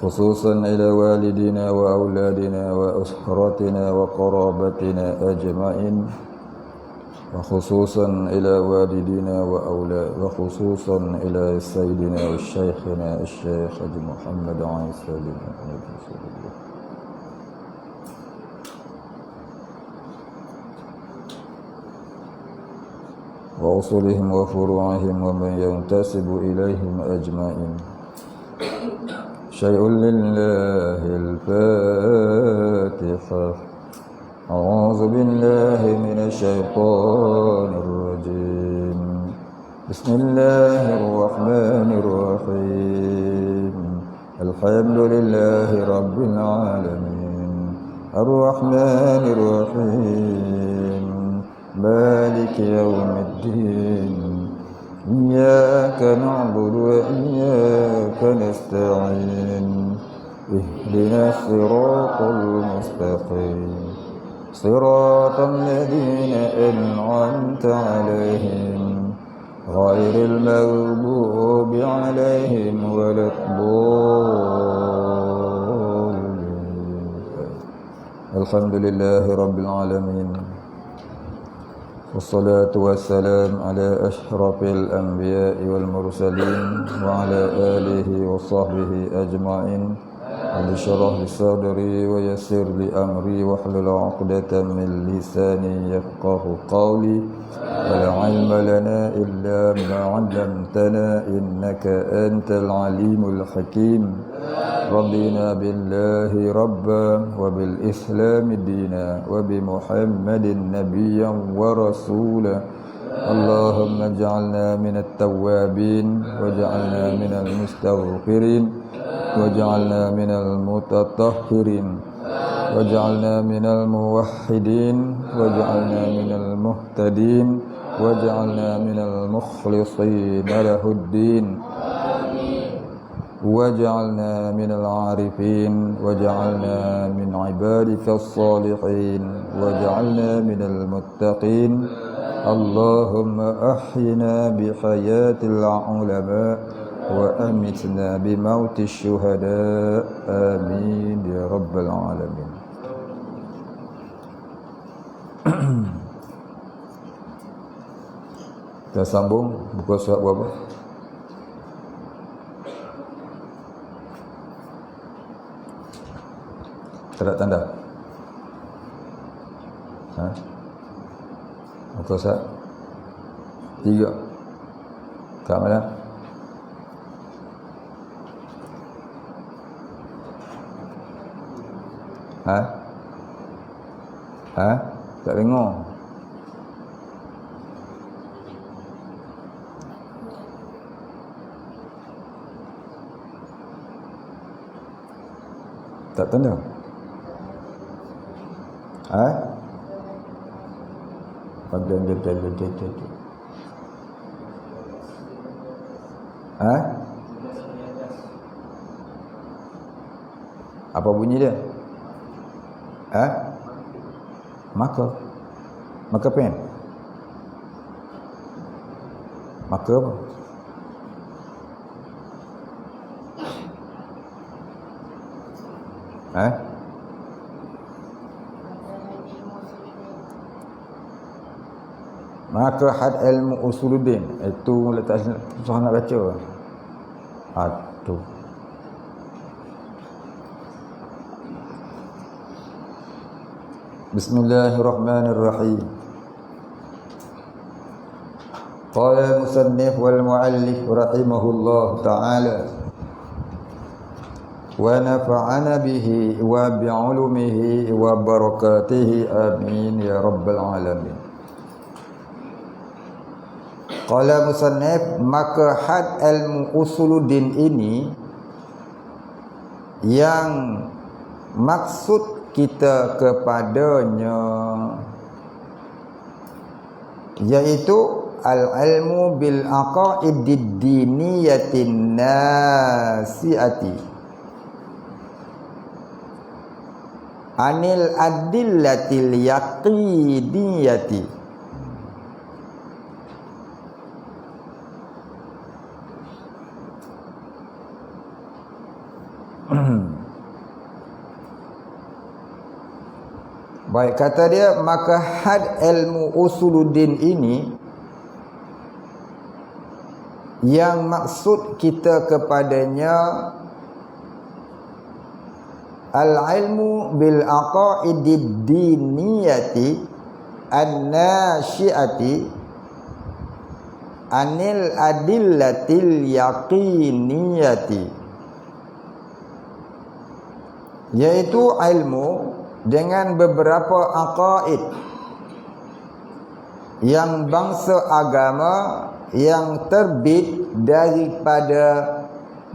خصوصا إلى والدنا وأولادنا وأسرتنا وقرابتنا أجمعين وخصوصا إلى والدنا وخصوصا إلى سيدنا وشيخنا الشيخ حج محمد عيسى بن محمد رسول الله وأصولهم وفروعهم ومن ينتسب إليهم أجمعين. شيء لله الفاتحة. أعوذ بالله من الشيطان الرجيم. بسم الله الرحمن الرحيم. الحمد لله رب العالمين الرحمن الرحيم مالك يوم الدين إياك نعبد وإياك نستعين اهدنا الصراط المستقيم صراط الذين أنعمت عليهم غير المغضوب عليهم ولا الضالين. الحمد لله رب العالمين والصلاة والسلام على أشرف الأنبياء والمرسلين وعلى آله وصحبه أجمعين. رب اشرح لي صدري ويسر لي أمري واحلل عقدة من لساني يفقه قولي. ولا علم لنا إلا ما علمتنا إنك أنت العليم الحكيم. رضينا بالله ربا وبالإسلام دينا وبمحمد نبيا ورسولا. اللهم اجعلنا من التوابين واجعلنا من المستغفرين واجعلنا من المتطهرين واجعلنا من الموحدين واجعلنا من المهتدين واجعلنا من المخلصين له الدين واجعلنا من العارفين واجعلنا من عبادك الصالحين واجعلنا من المتقين. اللهم أحينا بحياة العلماء وأمتنا بموت الشهداء آمين يا رب العالمين. Kita sambung buku surat berapa? Tak ada tanda. Buku surat 3. Kat mana? Tak dengar. Tak tanda. Apa bunyi dia? Maka pen. Maka apa? Maka had ilmu usuluddin itu letak susah nak baca. Aduh. Bismillahirrahmanirrahim. Qala musannif wal muallif rahimahullah ta'ala wa nafa'ana bihi wa bi'ulumihi wa barakatihi amin ya rabbal alamin. Qala musannif, maka had ilmu usuluddin ini yang maksud kita kepadanya yaitu al-ilmu bil aqaidid diniyatin nasiati anil adillatil yaqiniyati Baik, kata dia, maka had ilmu usuluddin ini yang maksud kita kepadanya al-ilmu bil aqaidid diniyati an-nasyiati anil adillatil yaqiniyati, yaitu ilmu dengan beberapa aqaid yang bangsa agama yang terbit daripada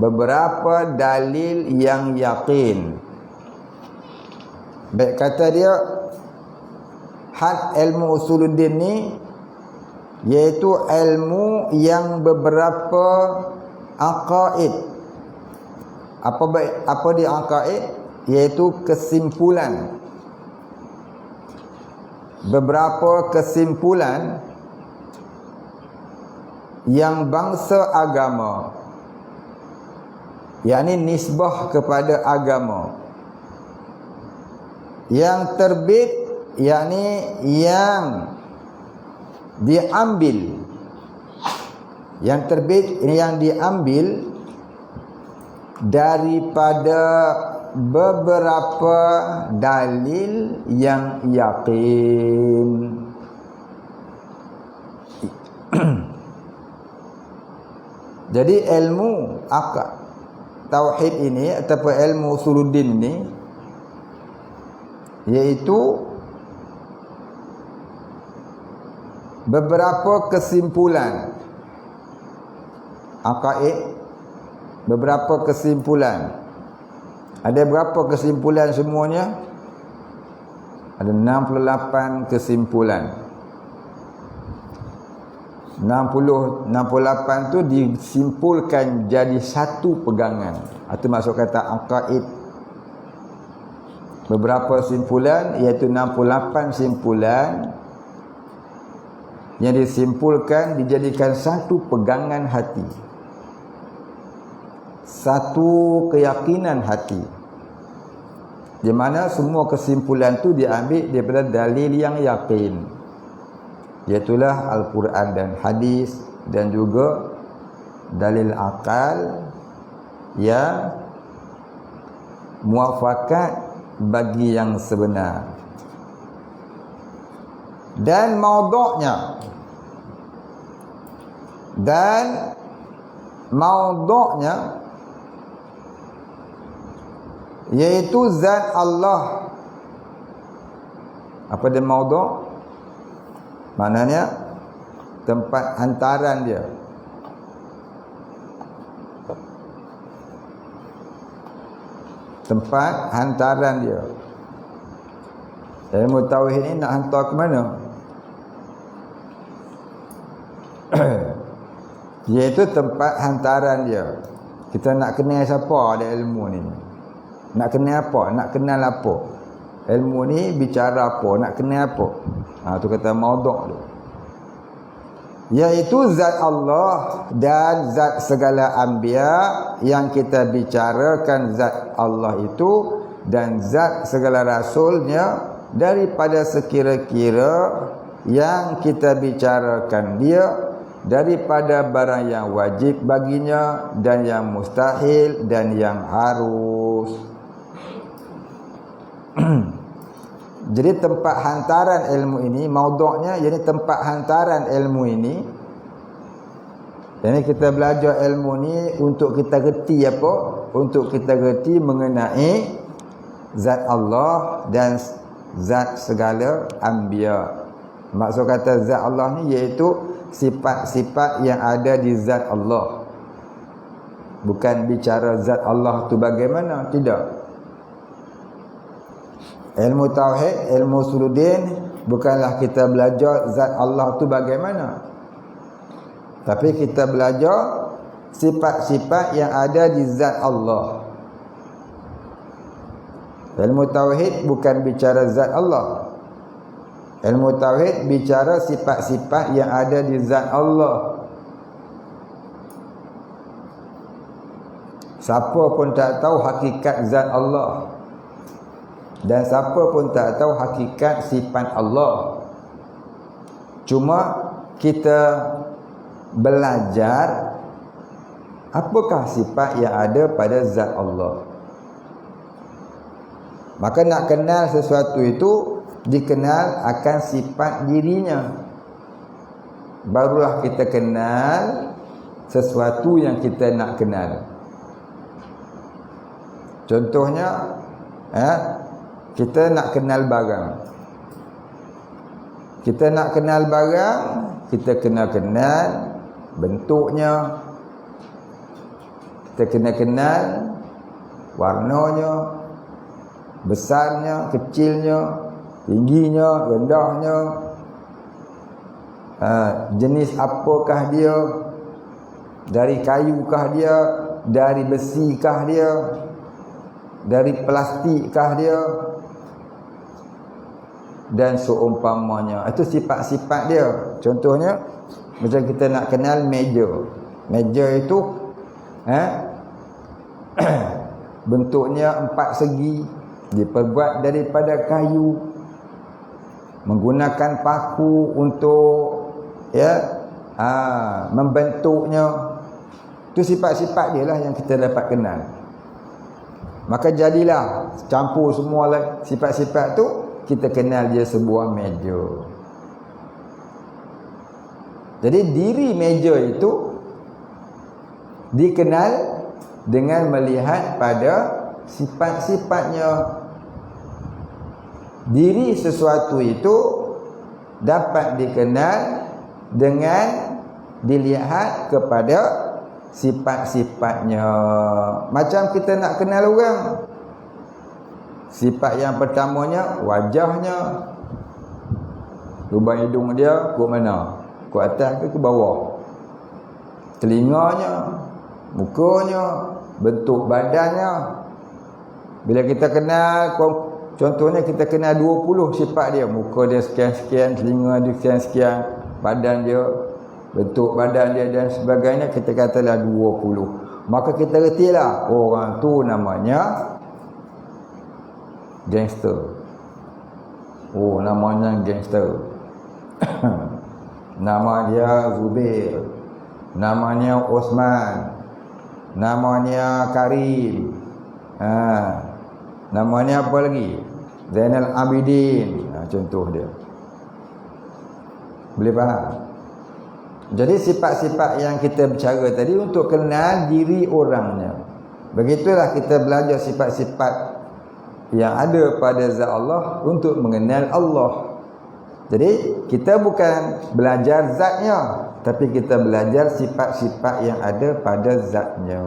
beberapa dalil yang yakin. Baik, kata dia had ilmu usuluddin ni iaitu ilmu yang beberapa aqaid. Apa dia aqaid? Iaitu kesimpulan. Beberapa kesimpulan yang bangsa agama, yakni nisbah kepada agama, yang terbit, yakni yang diambil, yang terbit yang diambil daripada beberapa dalil yang yakin. Jadi ilmu akad tauhid ini ataupun ilmu usuluddin ini iaitu beberapa kesimpulan akaid, beberapa kesimpulan. Ada berapa kesimpulan semuanya? Ada 68 kesimpulan. 68 tu disimpulkan jadi satu pegangan. Itu maksud kata aqaid. Beberapa simpulan, iaitu 68 simpulan yang disimpulkan dijadikan satu pegangan hati, satu keyakinan hati, di mana semua kesimpulan tu diambil daripada dalil yang yakin, iaitulah Al-Quran dan hadis, dan juga dalil akal yang muafakat bagi yang sebenar. Dan maudhu'nya yaitu zat Allah. Apa dia maudhu'? Maknanya tempat hantaran dia. Tempat hantaran dia. Ilmu tauhid ni nak hantar ke mana? Iaitu tempat hantaran dia. Kita nak kenal siapa ada ilmu ni? Nak kenal apa? Nak kenal apa? Ilmu ni bicara apa? Nak kenal apa? Tu kata maudhu' tu. Iaitu zat Allah dan zat segala anbiya. Yang kita bicarakan zat Allah itu dan zat segala rasulnya daripada sekira-kira yang kita bicarakan dia, daripada barang yang wajib baginya dan yang mustahil dan yang harus. Jadi tempat hantaran ilmu ini, maudhu'nya yakni tempat hantaran ilmu ini. Jadi kita belajar ilmu ni untuk kita reti apa? Untuk kita reti mengenai zat Allah dan zat segala anbiya. Maksud kata zat Allah ni iaitu sifat-sifat yang ada di zat Allah. Bukan bicara zat Allah tu bagaimana, tidak. Ilmu tauhid, ilmu usuluddin bukanlah kita belajar zat Allah tu bagaimana, tapi kita belajar sifat-sifat yang ada di zat Allah. Ilmu tauhid bukan bicara zat Allah. Ilmu tauhid bicara sifat-sifat yang ada di zat Allah. Siapa pun tak tahu hakikat zat Allah, dan siapa pun tak tahu hakikat sifat Allah. Cuma kita belajar apakah sifat yang ada pada zat Allah. Maka nak kenal sesuatu itu, dikenal akan sifat dirinya. Barulah kita kenal sesuatu yang kita nak kenal. Contohnya, kita nak kenal barang. Kita nak kenal barang, kita kena kenal bentuknya, kita kena kenal warnanya, besarnya, kecilnya, tingginya, rendahnya, jenis apakah dia, dari kayukah dia, dari besikah dia, dari plastikkah dia, dan seumpamanya. Itu sifat-sifat dia. Contohnya macam kita nak kenal meja. Meja itu bentuknya 4 segi, diperbuat daripada kayu, menggunakan paku untuk membentuknya. Itu sifat-sifat dia lah yang kita dapat kenal. Maka jadilah campur semua sifat-sifat tu, kita kenal dia sebuah meja. Jadi diri meja itu dikenal dengan melihat pada sifat-sifatnya. Diri sesuatu itu dapat dikenal dengan dilihat kepada sifat-sifatnya. Macam kita nak kenal orang, sifat yang pertamanya wajahnya. Lubang hidung dia ke mana? Ke atas ke bawah? Telinganya, mukanya, bentuk badannya. Bila kita kenal, contohnya kita kenal 20 sifat dia. Muka dia sekian-sekian, telinga dia sekian-sekian, badan dia, bentuk badan dia dan sebagainya, kita katalah 20. Maka kita retilah orang tu namanya gangster. Oh, namanya gangster. Nama dia Zubair, namanya Osman, namanya Karim, namanya apa lagi? Zainal Abidin. Contoh dia. Boleh faham? Jadi sifat-sifat yang kita bicara tadi untuk kenal diri orangnya. Begitulah kita belajar sifat-sifat yang ada pada zat Allah untuk mengenal Allah. Jadi kita bukan belajar zatnya, tapi kita belajar sifat-sifat yang ada pada zatnya.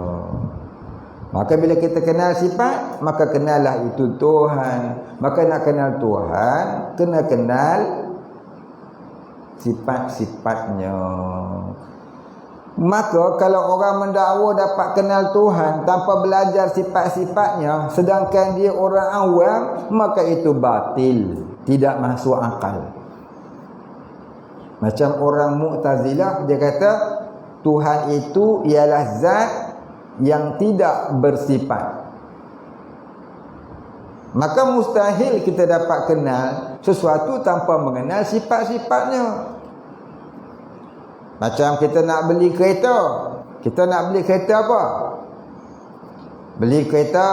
Maka bila kita kenal sifat, maka kenallah itu Tuhan. Maka nak kenal Tuhan, kena kenal sifat-sifatnya. Maka kalau orang mendakwa dapat kenal Tuhan tanpa belajar sifat-sifatnya, sedangkan dia orang awam, maka itu batil, tidak masuk akal. Macam orang Mu'tazilah, dia kata Tuhan itu ialah zat yang tidak bersifat. Maka mustahil kita dapat kenal sesuatu tanpa mengenal sifat-sifatnya. Macam kita nak beli kereta. Kita nak beli kereta apa? Beli kereta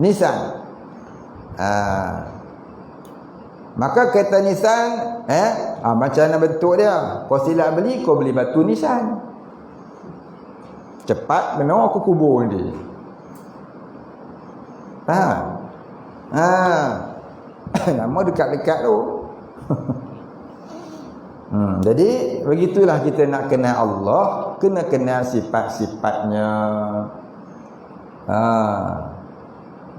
Nissan. Maka kereta Nissan macam mana bentuk dia? Kau silap beli, kau beli batu Nissan. Cepat benar aku kubur nanti. Nama dekat-dekat tu. Jadi begitulah kita nak kenal Allah, kena kenal sifat-sifatnya.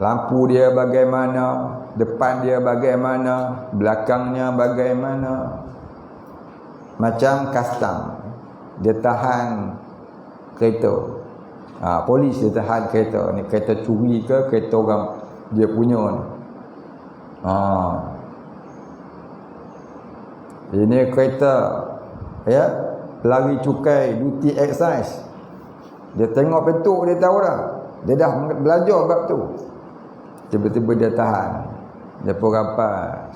Lampu dia bagaimana, depan dia bagaimana, belakangnya bagaimana. Macam custom, dia tahan kereta. Polis dia tahan kereta. Ni kereta curi ke kereta orang dia punya ni. Ini kereta pelari cukai duty excise. Dia tengok bentuk dia tahu dah. Dia dah belajar bab tu. Tiba-tiba dia tahan. Dia pun rapat.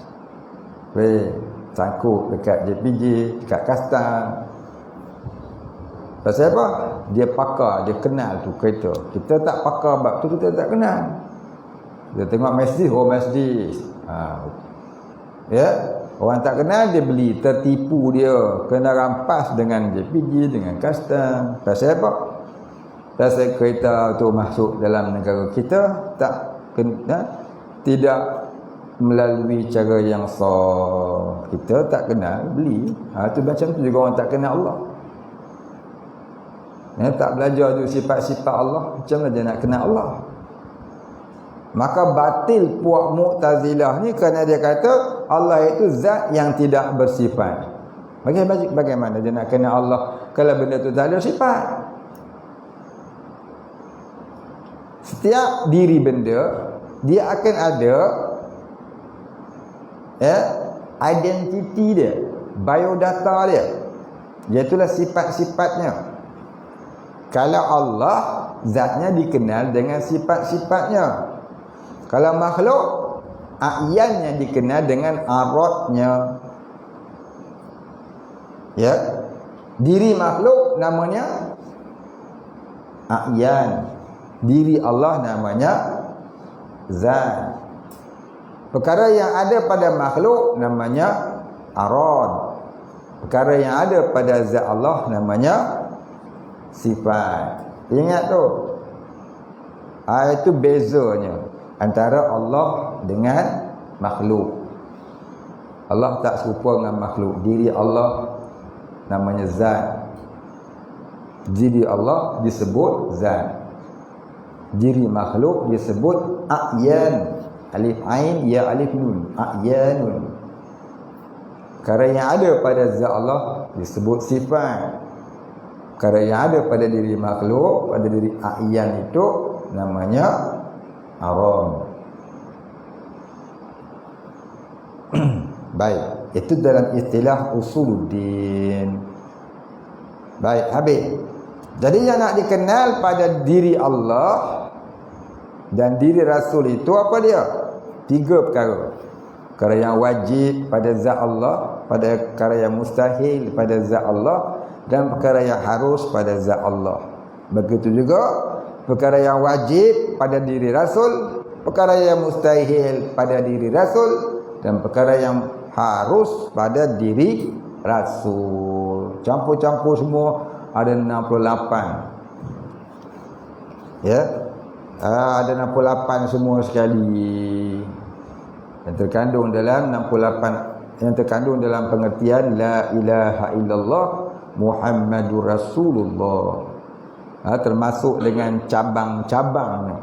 Sangkut dekat JPJ, dekat Kastam. Pasal apa? Dia pakar, dia kenal tu kereta. Kita tak pakar bab tu, kita tak kenal. Dia tengok Mercedes, Mercedes. Ya, orang tak kenal dia beli, tertipu dia, kena rampas dengan JPJ, dengan Kastam. Pasal apa? Pasal kereta tu masuk dalam negara kita tidak melalui cara yang sah. Kita tak kenal beli. Tu macam tu juga orang tak kenal Allah. Tak belajar tu sifat-sifat Allah, macam mana dia nak kenal Allah? Maka batil puak Mu'tazilah ni kerana dia kata Allah itu zat yang tidak bersifat. Bagaimana dia nak kenal Allah kalau benda tu tak ada sifat? Setiap diri benda dia akan ada identiti dia, biodata dia, iaitulah sifat-sifatnya. Kalau Allah zatnya dikenal dengan sifat-sifatnya. Kalau makhluk a'yannya dikenal dengan aratnya. Ya. Diri makhluk namanya a'yan. Diri Allah namanya zat. Perkara yang ada pada makhluk namanya arad. Perkara yang ada pada zat Allah namanya sifat. Ingat tu. Itu bezanya antara Allah dengan makhluk. Allah tak serupa dengan makhluk. Diri Allah namanya zat. Diri Allah disebut zat. Diri makhluk disebut a'yan. Alif ain ya alif nun. A'yanun. Perkara yang ada pada zat Allah disebut sifat. Perkara yang ada pada diri makhluk, pada diri a'yan itu namanya aram. Baik, itu dalam istilah usuluddin. Baik, habis. Jadi yang nak dikenal pada diri Allah dan diri Rasul itu apa dia? 3 perkara. Perkara yang wajib pada zat Allah, pada perkara yang mustahil pada zat Allah, dan perkara yang harus pada zat Allah. Begitu juga perkara yang wajib pada diri Rasul, perkara yang mustahil pada diri Rasul, dan perkara yang harus pada diri Rasul. Campur-campur semua ada 68. Ya. Ada 68 semua sekali. Yang terkandung dalam 68, yang terkandung dalam pengertian la ilaha illallah Muhammadur Rasulullah. Termasuk dengan cabang-cabangnya.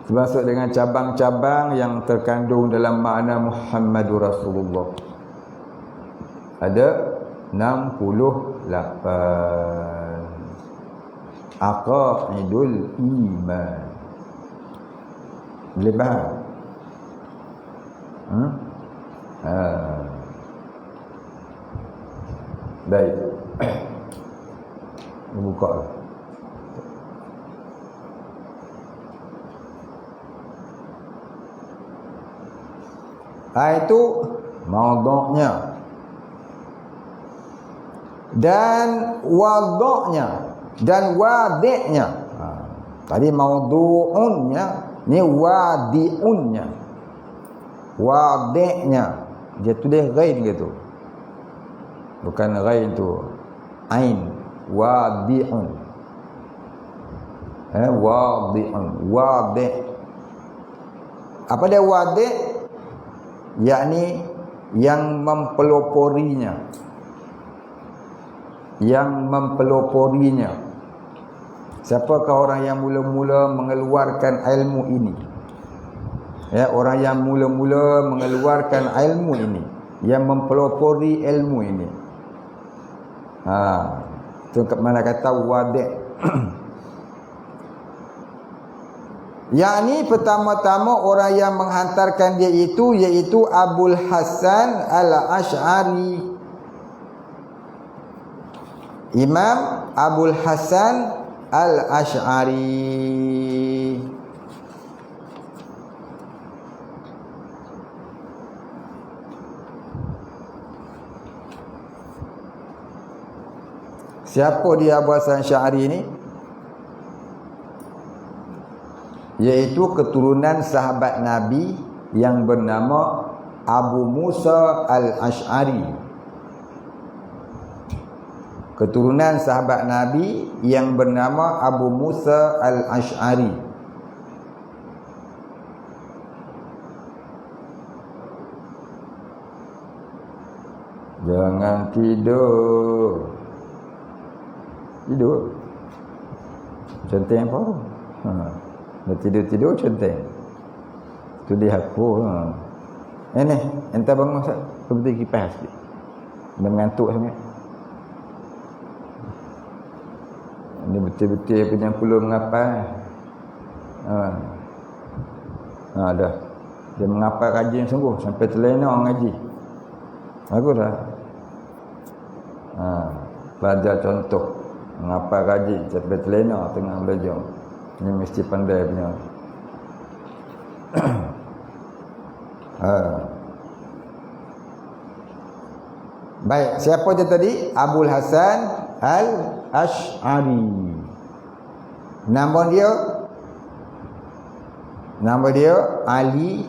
Termasuk dengan cabang-cabang yang terkandung dalam makna Muhammadur Rasulullah. Ada 68. Aqaidul iman. Boleh faham? Baik. Buka. Itu maudhu'nya dan wadhu'nya dan wadi'nya. Tadi maudhu'unnya, ni wadi'unnya. Wadi'nya dia tulis ghain gitu. Bukan ghain tu. Ain. Wadi'un. Wadi'un. Wadi'. Apa dia wadi'? Yakni yang mempeloporinya. Yang mempeloporinya. Siapakah orang yang mula-mula mengeluarkan ilmu ini? Ya, orang yang mula-mula mengeluarkan ilmu ini, yang mempelopori ilmu ini. Itu kat mana kata wadi'. Yakni pertama-tama orang yang menghantarkan dia itu iaitu Abul Hasan Al-Asy'ari. Imam Abul Hasan Al-Asy'ari. Siapa dia Abu Hasan Asy'ari ni? Iaitu keturunan sahabat Nabi yang bernama Abu Musa Al-Asy'ari. Keturunan sahabat Nabi yang bernama Abu Musa Al-Asy'ari. Jangan tidur. Tidur. Centeng apa? Dah tidur-tidur centeng. Tu dia aku. Ni, entah bangun sat. Seperti kipas sikit. Mengantuk sangat. Ini betul-betul punya perlu mengapal. Dah. Dia mengapal rajin sungguh sampai terlena orang ngaji. Bagus dah. Belajar contoh. Mengapal rajin sampai terlena tengah belajar. Ini mesti pandai punya. Baik, siapa dia tadi? Abul Hasan Al-Asy'ari. Nama dia Ali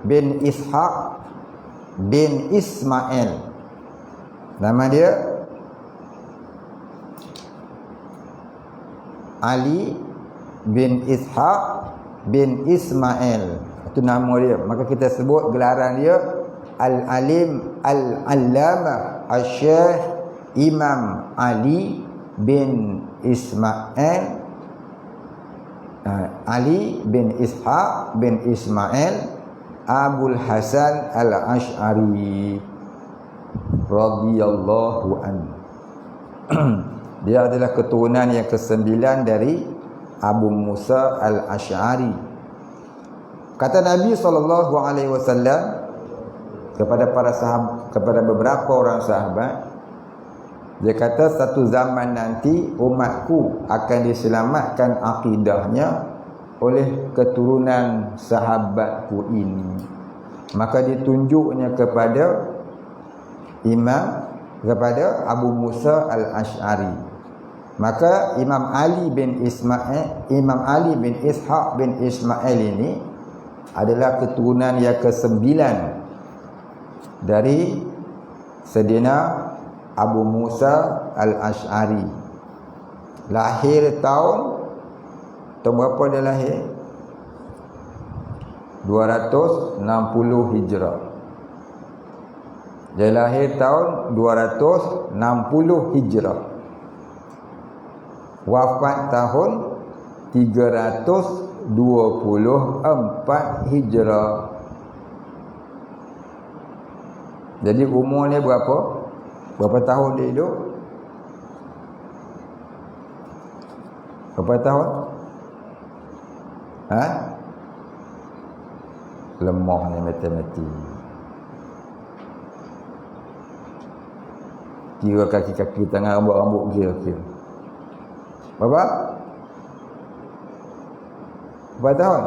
bin Ishaq bin Ismail. Nama dia Ali bin Ishaq bin Ismail. Itu nama dia. Maka kita sebut gelaran dia Al-Alim Al-Allamah Asy-Syaikh Imam Ali bin Ismail, Ali bin Ishaq bin Ismail Abul Hasan Al-Asy'ari radhiyallahu anhu. Dia adalah keturunan yang ke-9 dari Abu Musa Al-Asy'ari. Kata Nabi SAW kepada para sahabat, kepada beberapa orang sahabat, dia kata satu zaman nanti umatku akan diselamatkan akidahnya oleh keturunan sahabatku ini. Maka ditunjuknya kepada Abu Musa Al-Asy'ari. Maka Imam Ali bin Ishaq bin Ismail ini adalah keturunan yang ke-9 dari Sayyidina Abu Musa Al-Asy'ari. Lahir tahun berapa dia lahir? 260 Hijrah. Dia lahir tahun 260 Hijrah. Wafat tahun 324 Hijrah. Jadi umurnya berapa? Berapa tahun dia hidup? Berapa tahun? Lemah ni matematik. Kira kaki-kaki tangan rambut-rambut kira-kira. Berapa? Berapa tahun?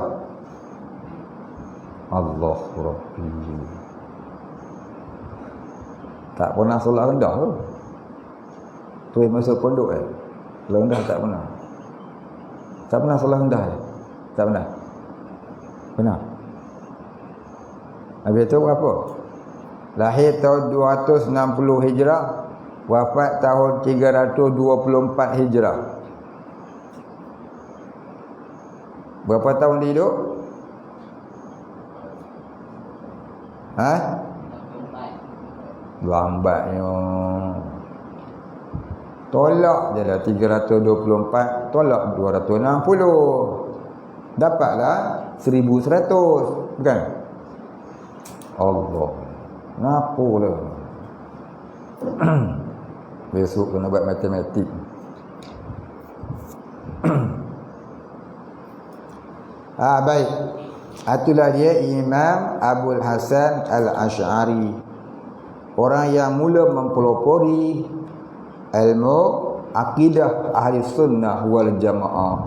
Allah Rabbi. Tak pernah solat rendah tu. Tu yang masuk pondok solat rendah tak pernah. Tak pernah solat rendah tak pernah. Pernah. Habis tu berapa? Lahir tahun 260 Hijrah, wafat tahun 324 Hijrah. Berapa tahun dia hidup? Lambatnya. Tolak je lah 324, tolak 260. Dapatlah 1100, bukan? Allah. Ngapa lah? Besok kena buat matematik. Baik. Itulah dia Imam Abul Hasan Al-Asy'ari. Orang yang mula mempelopori ilmu akidah ahli sunnah wal jamaah.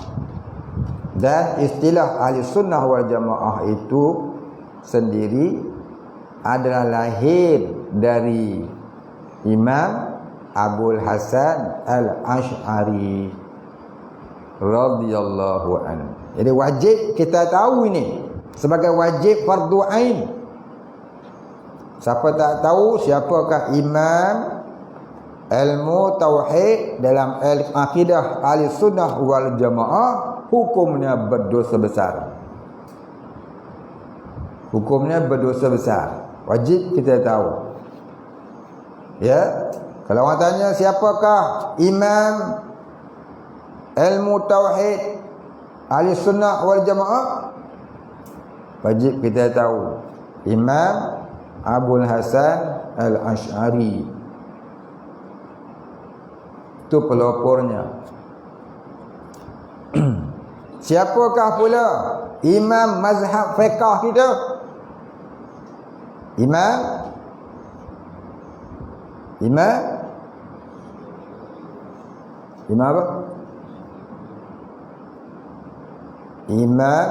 Dan istilah ahli sunnah wal jamaah itu sendiri adalah lahir dari Imam Abul Hasan Al-Asy'ari radhiyallahu anhu. Jadi wajib kita tahu ini sebagai wajib fardu ain. Siapa tak tahu siapakah imam ilmu tauhid dalam akidah ahli sunnah wal jamaah, hukumnya berdosa besar. Hukumnya berdosa besar. Wajib kita tahu. Ya, kalau orang tanya siapakah imam ilmu tauhid ahli sunnah wal jamaah, wajib kita tahu Imam Abul Hasan Al-Asy'ari. Itu pelopornya. Siapakah pula imam mazhab fiqh kita? Imam apa? Imam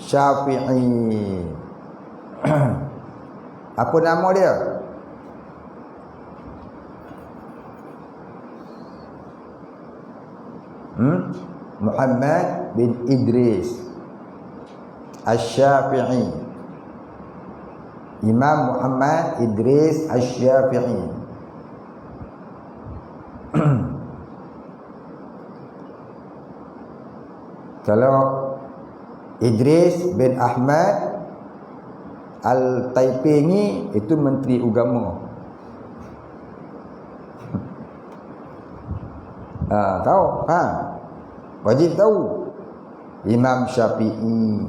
Syafi'i. Apa nama dia? Muhammad bin Idris Asy-Syafi'i. Imam Muhammad Idris Asy-Syafi'i. Kalau Idris bin Ahmad Al-Taipengi itu menteri agama. Tahu? Wajib tahu. Imam Syafi'i.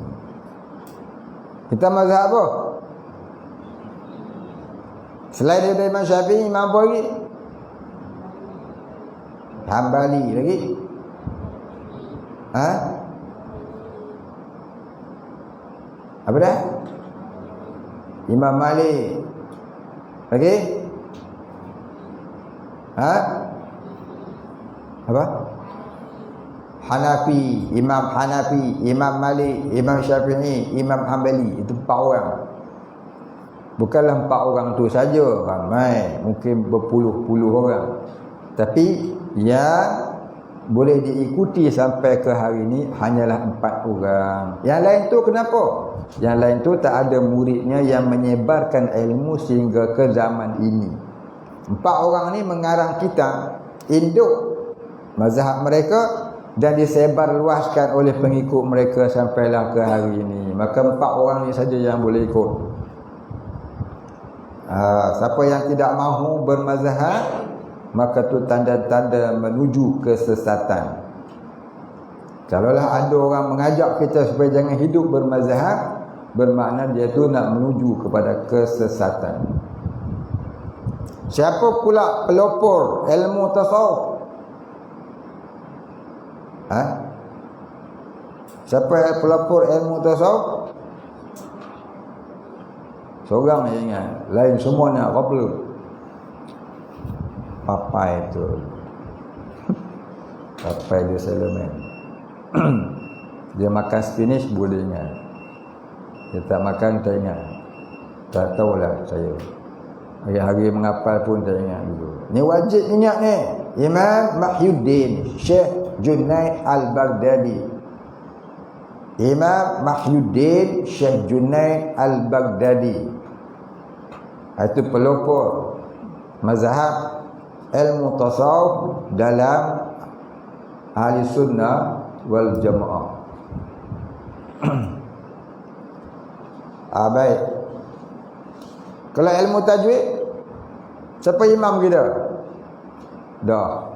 Kita mazhab apa? Selain daripada Imam Syafi'i, imam apa lagi? Hambali lagi? Apa dah? Imam Malik. Lagi? Apa? Hanafi, Imam Hanafi, Imam Malik, Imam Syafi'i, Imam Hambali. Itu 4 orang. Bukanlah 4 orang tu saja, ramai, mungkin berpuluh-puluh orang. Tapi yang boleh diikuti sampai ke hari ini hanyalah 4 orang. Yang lain tu kenapa? Yang lain tu tak ada muridnya yang menyebarkan ilmu sehingga ke zaman ini. 4 orang ni mengarang kitab induk mazhab mereka dan disebar luaskan oleh pengikut mereka sampailah ke hari ini. Maka 4 orang ni saja yang boleh ikut. Siapa yang tidak mahu bermazhab, maka tu tanda-tanda menuju kesesatan. Kalaulah ada orang mengajak kita supaya jangan hidup bermazhab, bermakna dia tu nak menuju kepada kesesatan. Siapa pula pelopor ilmu tasawuf? Siapa pelopor ilmu tasawuf? Seorang yang ingat, lain semuanya apa? Papai tu. Papai dia Salman. Dia makan spinach boleh ingat. Dia tak makan tak ingat. Tak tahulah saya. Hari-hari menghafal pun tak ingat dulu. Ni wajib ingat ni. Imam Mahyuddin Syekh Junaid Al-Baghdadi. Imam Mahyuddin Syekh Junaid Al-Baghdadi. Itu pelopor mazhab ilmu tasawuf dalam ahli sunnah wal jamaah. Baik. Kalau ilmu tajwid, siapa imam kita? Dah.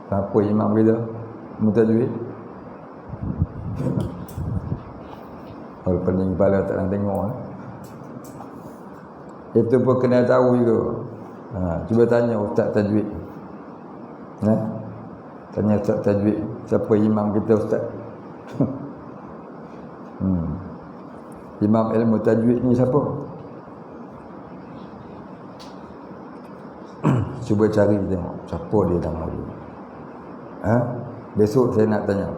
Siapa imam kita? Ilmu tajwid. Kalau pening kepala tak nak tengok. Itu pun kena tahu juga. Cuba tanya ustaz tajwid. Tanya ustaz tajwid, siapa imam kita ustaz? Imam ilmu tajwid ni siapa? cuba cari tengok siapa dia nama dia. Besok saya nak tanya.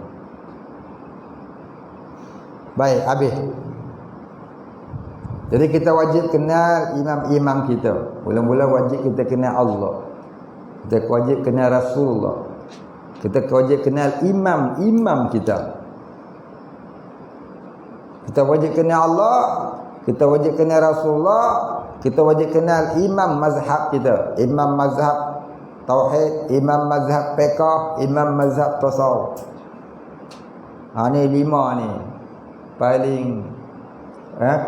Baik, habis. Jadi kita wajib kenal imam-imam kita. Mula-mula wajib kita kenal Allah. Kita wajib kenal Rasulullah. Kita wajib kenal imam-imam kita. Kita wajib kenal Allah, kita wajib kenal Rasulullah, kita wajib kenal imam mazhab kita. Imam mazhab tauhid, imam mazhab fiqh, imam mazhab tasawuf. Ni 5 ni paling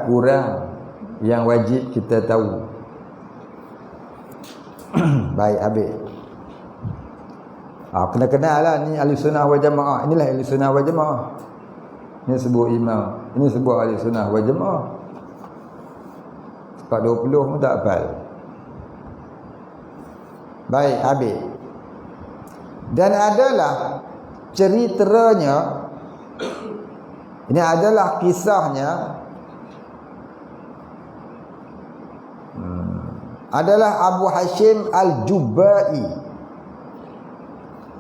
kurang yang wajib kita tahu. Baik, habis. Kena kenal lah ni ahli sunnah wal jamaah. Inilah ahli sunnah wal jamaah. Ini sebut imam, ini sebut ahli sunnah wal jamaah. Sebab 20 pun tak hafal. Baik, habis. Dan adalah ceritanya, ini adalah kisahnya, adalah Abu Hashim Al-Jubba'i.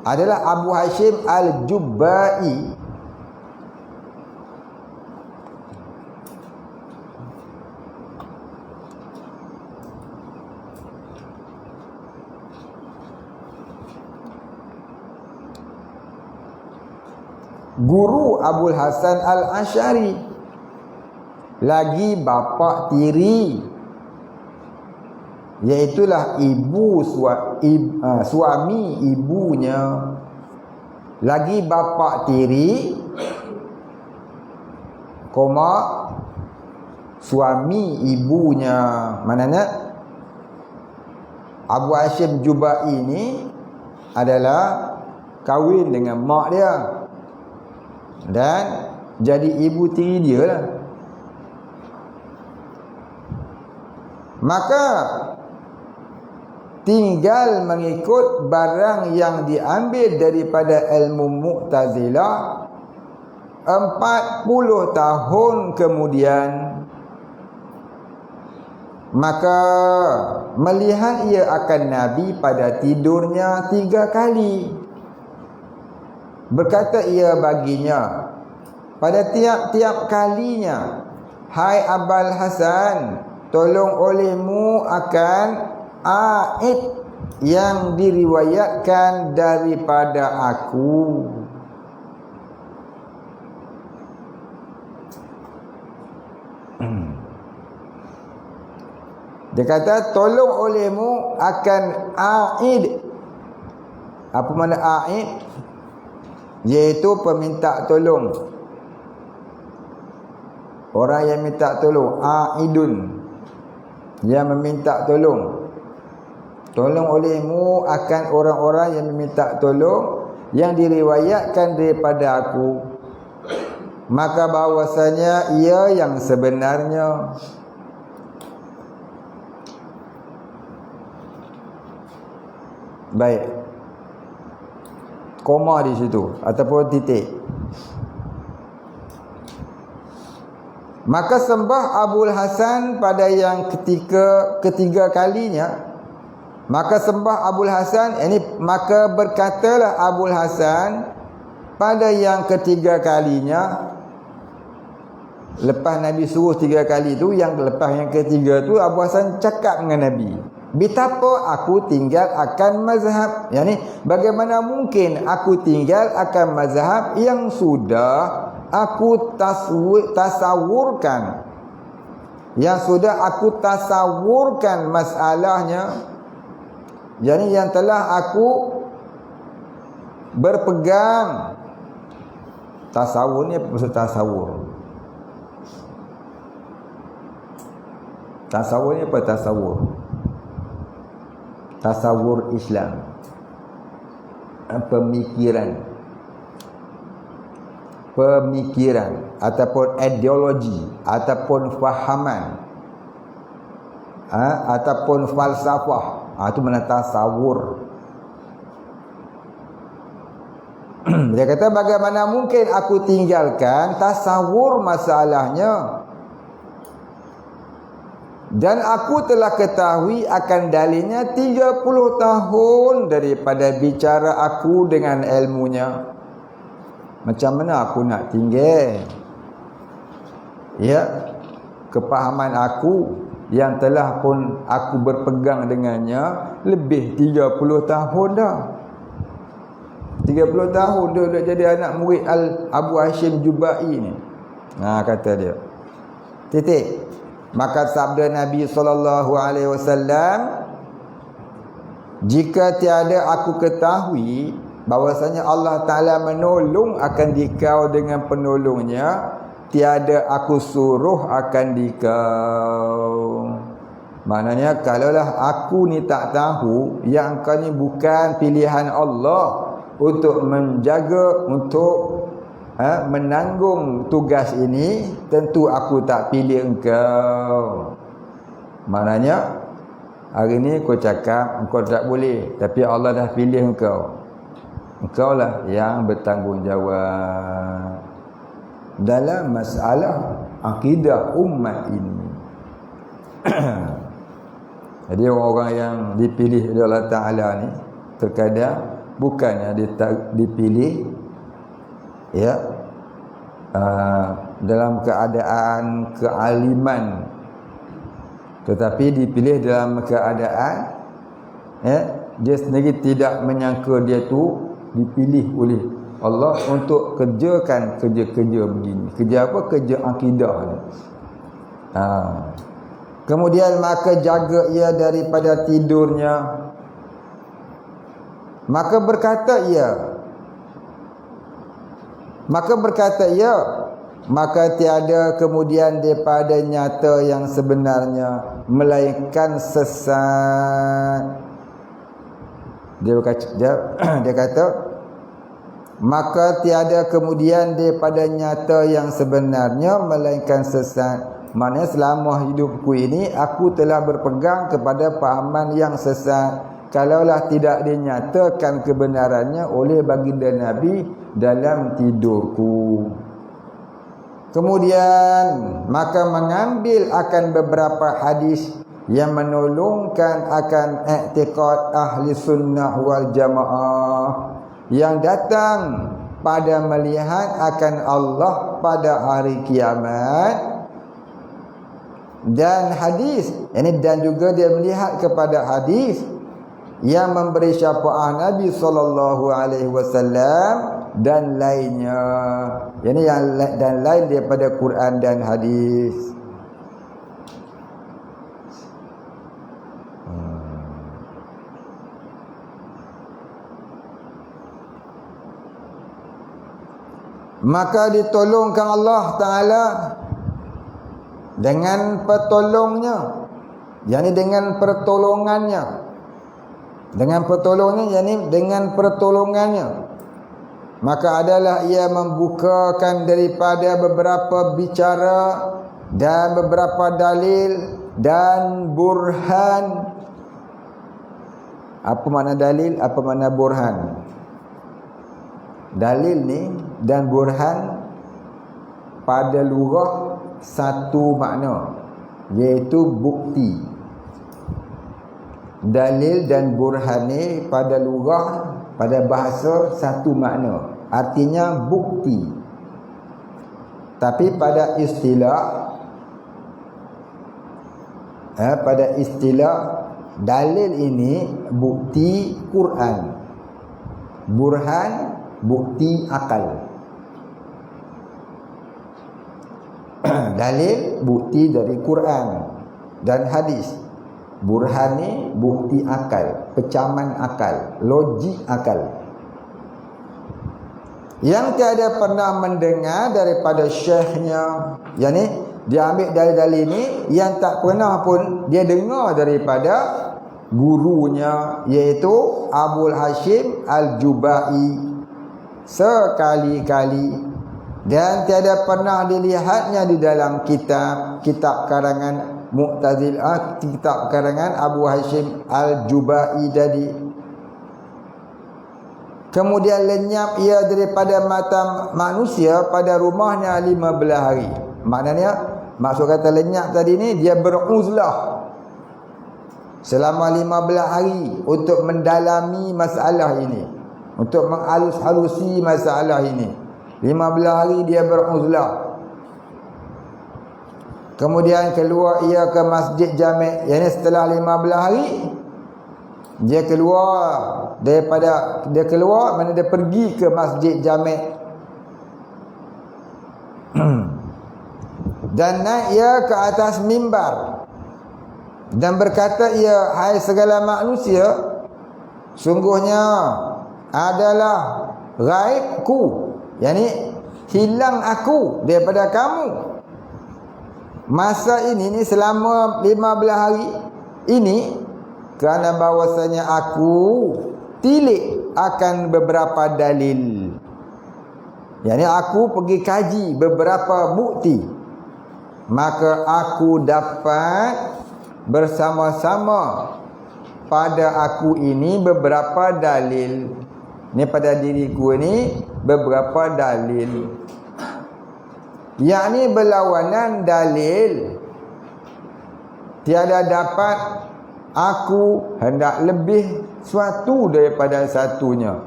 Adalah Abu Hashim Al-Jubba'i. Guru Abul Hasan Al-Asy'ari, lagi bapa tiri, iaitulah suami ibunya, lagi bapa tiri, suami ibunya. Maknanya Abu Hashim Jubba'i ini adalah kahwin dengan mak dia dan jadi ibu tiri dia lah. Maka tinggal mengikut barang yang diambil daripada ilmu Mu'tazilah 40 tahun kemudian. Maka melihat ia akan Nabi pada tidurnya 3 kali. Berkata ia baginya pada tiap-tiap kalinya, hai Abul Hasan, tolong olehmu akan aid yang diriwayatkan daripada aku. Dia kata tolong olehmu akan aid. Apa makna aid? Iaitu peminta tolong. Orang yang minta tolong, aidun, yang meminta tolong. Tolong olehmu akan orang-orang yang meminta tolong yang diriwayatkan daripada aku. Maka bahwasanya ia yang sebenarnya. Baik, koma di situ ataupun titik. Maka sembah Abul Hasan pada yang ketiga kalinya. Maka sembah Abul Hasan, maka berkatalah Abul Hasan pada yang ketiga kalinya. Lepas Nabi suruh 3 kali tu, yang lepas yang ketiga tu Abu Hasan cakap dengan Nabi, betapa aku tinggal akan mazhab. Yani bagaimana mungkin aku tinggal akan mazhab yang sudah aku tasawurkan, yang sudah aku tasawurkan masalahnya. Yani yang telah aku berpegang. Tasawur ni apa maksud tasawur? Tasawur ni apa tasawur? Tasawur Islam, pemikiran ataupun ideologi ataupun fahaman, ataupun falsafah. Itu mana tasawur. Dia kata bagaimana mungkin aku tinggalkan tasawur masalahnya Dan aku telah ketahui akan dalilnya 30 tahun daripada bicara aku dengan ilmunya. Macam mana aku nak tinggal? Ya, kepahaman aku yang telah pun aku berpegang dengannya lebih 30 tahun dah. 30 tahun dia dah jadi anak murid Abu Hashim Jubai ni. Kata dia. Titik. Maka sabda Nabi SAW, jika tiada aku ketahui bahwasanya Allah Ta'ala menolong akan dikau dengan penolongnya, tiada aku suruh akan dikau. Maknanya kalaulah aku ni tak tahu yang kau ni bukan pilihan Allah untuk menjaga, untuk menanggung tugas ini, tentu aku tak pilih engkau. Maknanya hari ni kau cakap engkau tak boleh, tapi Allah dah pilih engkau. Engkau lah yang bertanggungjawab dalam masalah akidah umat ini. Jadi orang-orang yang dipilih oleh Allah Ta'ala ni terkadang bukannya dipilih dalam keadaan kealiman, tetapi dipilih dalam keadaan dia sendiri tidak menyangka dia tu dipilih oleh Allah untuk kerjakan kerja-kerja begini. Kerja apa? Kerja akidah ni. Kemudian maka jaga ia daripada tidurnya. Maka berkata ia, maka tiada kemudian daripada nyata yang sebenarnya melainkan sesat. Dia kata maka tiada kemudian daripada nyata yang sebenarnya melainkan sesat. Maknanya selama hidupku ini aku telah berpegang kepada pahaman yang sesat. Kalaulah tidak dinyatakan kebenarannya oleh baginda Nabi dalam tidurku. Kemudian maka mengambil akan beberapa hadis yang menolongkan akan i'tiqad ahli sunnah wal jamaah yang datang pada melihat akan Allah pada hari kiamat, dan hadis ini, dan juga dia melihat kepada hadis yang memberi syafaat Nabi SAW dan lainnya. Ini yang dan lain daripada Quran dan hadis. Maka ditolongkan Allah Ta'ala dengan pertolongnya, yakni dengan pertolongannya. Dengan pertolongannya, yakni dengan pertolongannya. Maka adalah ia membukakan daripada beberapa bicara dan beberapa dalil dan burhan. Apa makna dalil? Apa makna burhan? Dalil ni dan burhan pada lugah satu makna, iaitu bukti. Dalil dan burhan ni pada lugah, pada bahasa satu makna, artinya bukti. Tapi pada istilah dalil ini bukti Quran, burhan bukti akal. Dalil bukti dari Quran dan hadis, burhan ni bukti akal, pecaman akal, logik akal. Yang tiada pernah mendengar daripada syekhnya, yakni dia ambil dalil-dalil ini yang tak pernah pun dia dengar daripada gurunya, iaitu Abu Hashim Al-Jubai sekali-kali, dan tiada pernah dilihatnya di dalam kitab karangan Mu'tazilah, kitab karangan Abu Hashim Al-Jubai tadi. Kemudian lenyap ia daripada mata manusia pada rumahnya 15 hari. Maknanya Maksud kata lenyap tadi ni, dia beruzlah selama 15 hari untuk mendalami masalah ini, untuk menghalus-halusi masalah ini. 15 hari dia beruzlah. Kemudian keluar ia ke Masjid Jami'. Yang ni setelah 15 hari dia keluar mana dia pergi ke Masjid Jami'. Dan naik ia ke atas mimbar dan berkata ia, hai segala manusia, sungguhnya adalah ghaibku, yakni hilang aku daripada kamu masa ini selama 15 hari ini, kerana bahwasanya aku tilik akan beberapa dalil, yakni aku pergi kaji beberapa bukti, maka aku dapat bersama-sama pada aku ini beberapa dalil. Ni pada diriku ni beberapa dalil, yakni berlawanan dalil. Tiada dapat aku hendak lebih suatu daripada satunya.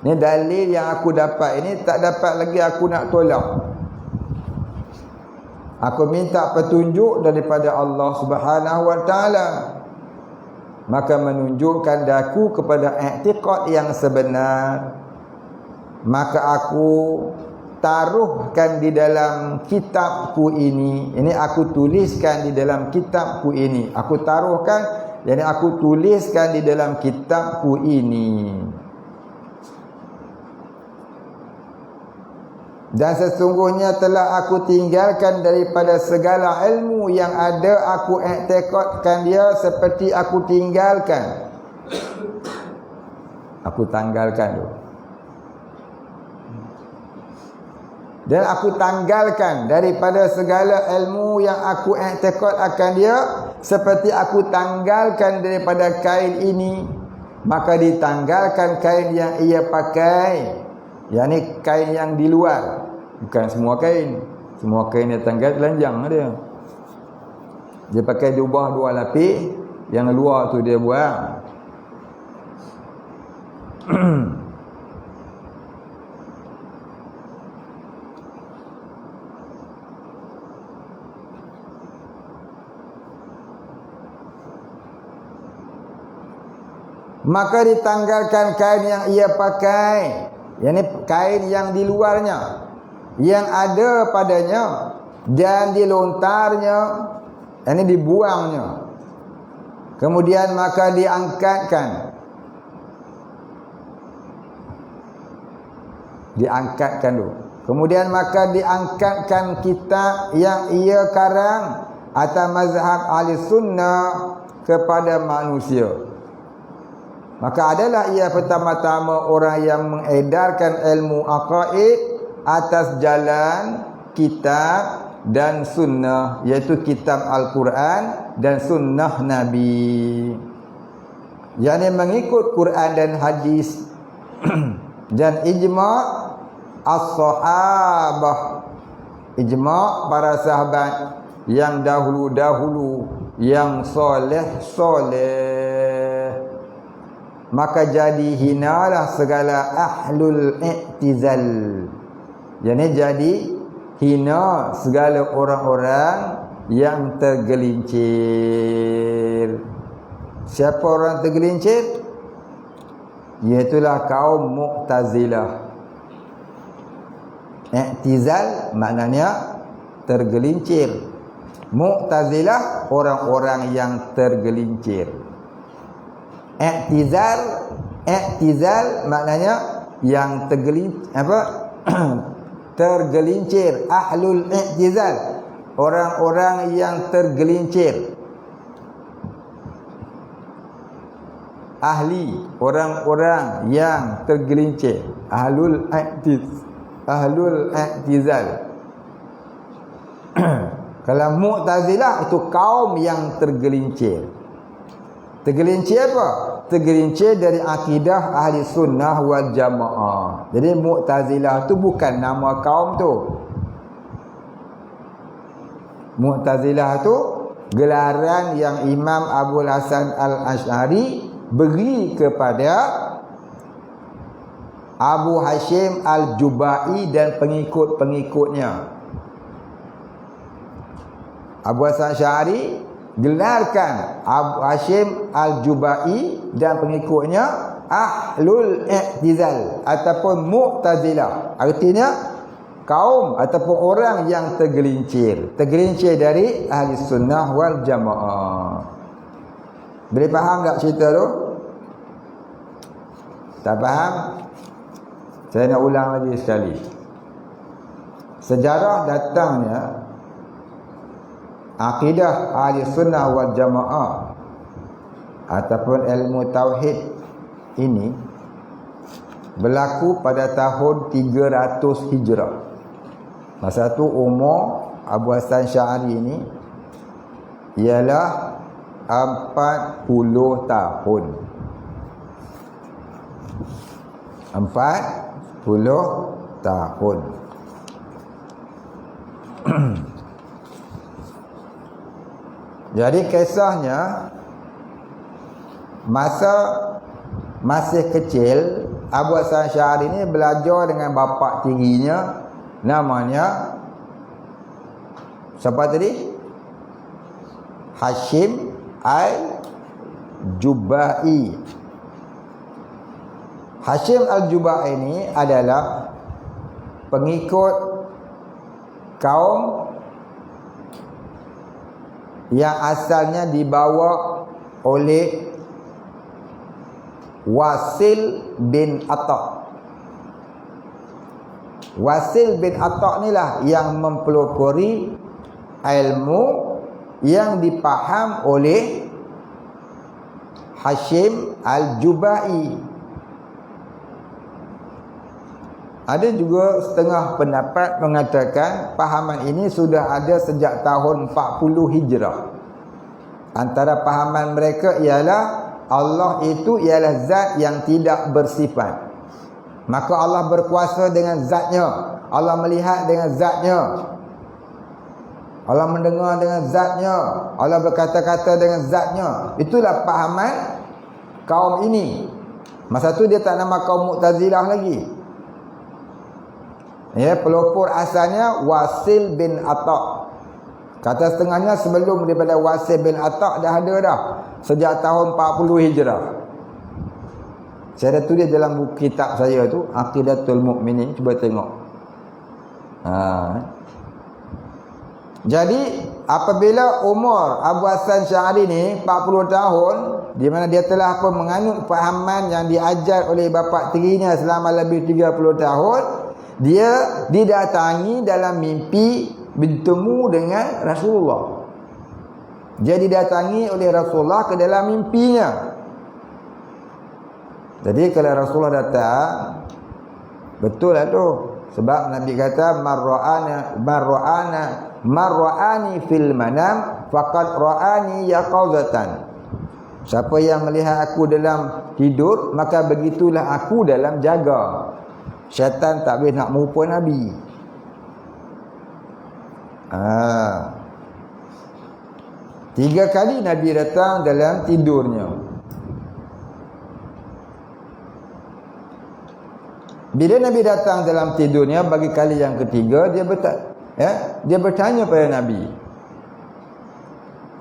Ni dalil yang aku dapat ini, tak dapat lagi aku nak tolak. Aku minta petunjuk daripada Allah Subhanahu wa taala, maka menunjukkan daku kepada i'tiqad yang sebenar. Maka aku taruhkan di dalam kitabku ini aku tuliskan di dalam kitabku ini. Aku taruhkan, yakni aku tuliskan di dalam kitabku ini. Dan sesungguhnya telah aku tinggalkan daripada segala ilmu yang ada, aku i'tiqadkan dia seperti aku tinggalkan. Aku tanggalkan tu. Dan aku tanggalkan daripada segala ilmu yang aku i'tiqad akan dia seperti aku tanggalkan daripada kain ini. Maka ditanggalkan kain yang ia pakai, yakni kain yang di luar, bukan semua kain. Semua kain dia tanggal telanjang dia. Dia pakai jubah 2 lapis, yang luar tu dia buang. Maka ditanggalkan kain yang ia pakai, yakni kain yang di luarnya, yang ada padanya, dan dilontarnya, yakni dibuangnya. Kemudian maka diangkatkan dulu. Kemudian maka diangkatkan kitab yang ia karang atas mazhab ahli sunnah kepada manusia. Maka adalah ia pertama-tama orang yang mengedarkan ilmu aqaid atas jalan kitab dan sunnah, iaitu kitab Al-Quran dan sunnah Nabi, yakni mengikut Quran dan hadis dan ijma' as-sahabah, ijma' para sahabat yang dahulu-dahulu, yang soleh-soleh. Maka jadi hinalah segala ahlul i'tizal, yakni jadi hina segala orang-orang yang tergelincir. Siapa orang tergelincir? Iaitulah kaum Mu'tazilah. I'tizal maknanya tergelincir. Mu'tazilah orang-orang yang tergelincir. I'tizal maknanya yang tergelincir. Ahlul i'tizal, orang-orang yang tergelincir. Ahli, orang-orang yang tergelincir. Ahlul i'tizal. Kalau Mu'tazilah itu kaum yang tergelincir. Tergelincir apa? Tergelincir dari akidah ahli sunnah wal jamaah. Jadi Mu'tazilah tu bukan nama kaum tu. Mu'tazilah tu gelaran yang Imam Abul Hasan Al-Asy'ari beri kepada Abu Hashim Al-Jubai dan pengikut-pengikutnya. Abu Hasan Al-Asy'ari gelarkan Abu Hashim Al-Jubai dan pengikutnya Ahlul I'tizal ataupun Mu'tazilah. Artinya kaum ataupun orang yang tergelincir dari ahli sunnah wal jamaah. Boleh faham tak cerita tu? Tak faham? Saya nak ulang lagi sekali. Sejarah datangnya akidah ahli sunnah wal jamaah ataupun ilmu tauhid ini berlaku pada tahun 300 Hijrah. Masa tu umur Abu Hasan Asy'ari ini ialah 40 tahun. 40 tahun. Jadi kisahnya masa masih kecil Abu Hasan Asy'ari ini belajar dengan bapa tirinya namanya siapa tadi? Hashim Al-Jubai. Hashim Al-Jubai ini adalah pengikut kaum yang asalnya dibawa oleh Wasil bin Atta. Wasil bin Atta inilah yang mempelopori ilmu yang dipaham oleh Hashim Al-Jubai. Ada juga setengah pendapat mengatakan pahaman ini sudah ada sejak tahun 40 Hijrah. Antara pahaman mereka ialah Allah itu ialah zat yang tidak bersifat. Maka Allah berkuasa dengan zatnya. Allah melihat dengan zatnya. Allah mendengar dengan zatnya. Allah berkata-kata dengan zatnya. Itulah pahaman kaum ini. Masa tu dia tak nama kaum Mu'tazilah lagi. Ya, pelopor asalnya Wasil bin Atta. Kata setengahnya sebelum daripada Wasil bin Atta dah ada dah. Sejak tahun 40 Hijrah. Saya dah tulis dalam buku kitab saya tu Aqidatul Mu'minin. Cuba tengok. Jadi apabila umur Abu Hasan Asy'ari ni 40 tahun, di mana dia telah pun menganut fahaman yang diajar oleh bapa tirinya selama lebih 30 tahun, dia didatangi dalam mimpi bertemu dengan Rasulullah. Dia didatangi oleh Rasulullah ke dalam mimpinya. Jadi kalau Rasulullah datang, betul lah tu. Sebab Nabi kata marra'ani fil manam faqad ra'ani yaqazatan. Siapa yang melihat aku dalam tidur, maka begitulah aku dalam jaga. Syaitan tak boleh nak merupa Nabi. Tiga kali Nabi datang dalam tidurnya. Bila Nabi datang dalam tidurnya bagi kali yang ketiga, dia bertanya pada Nabi.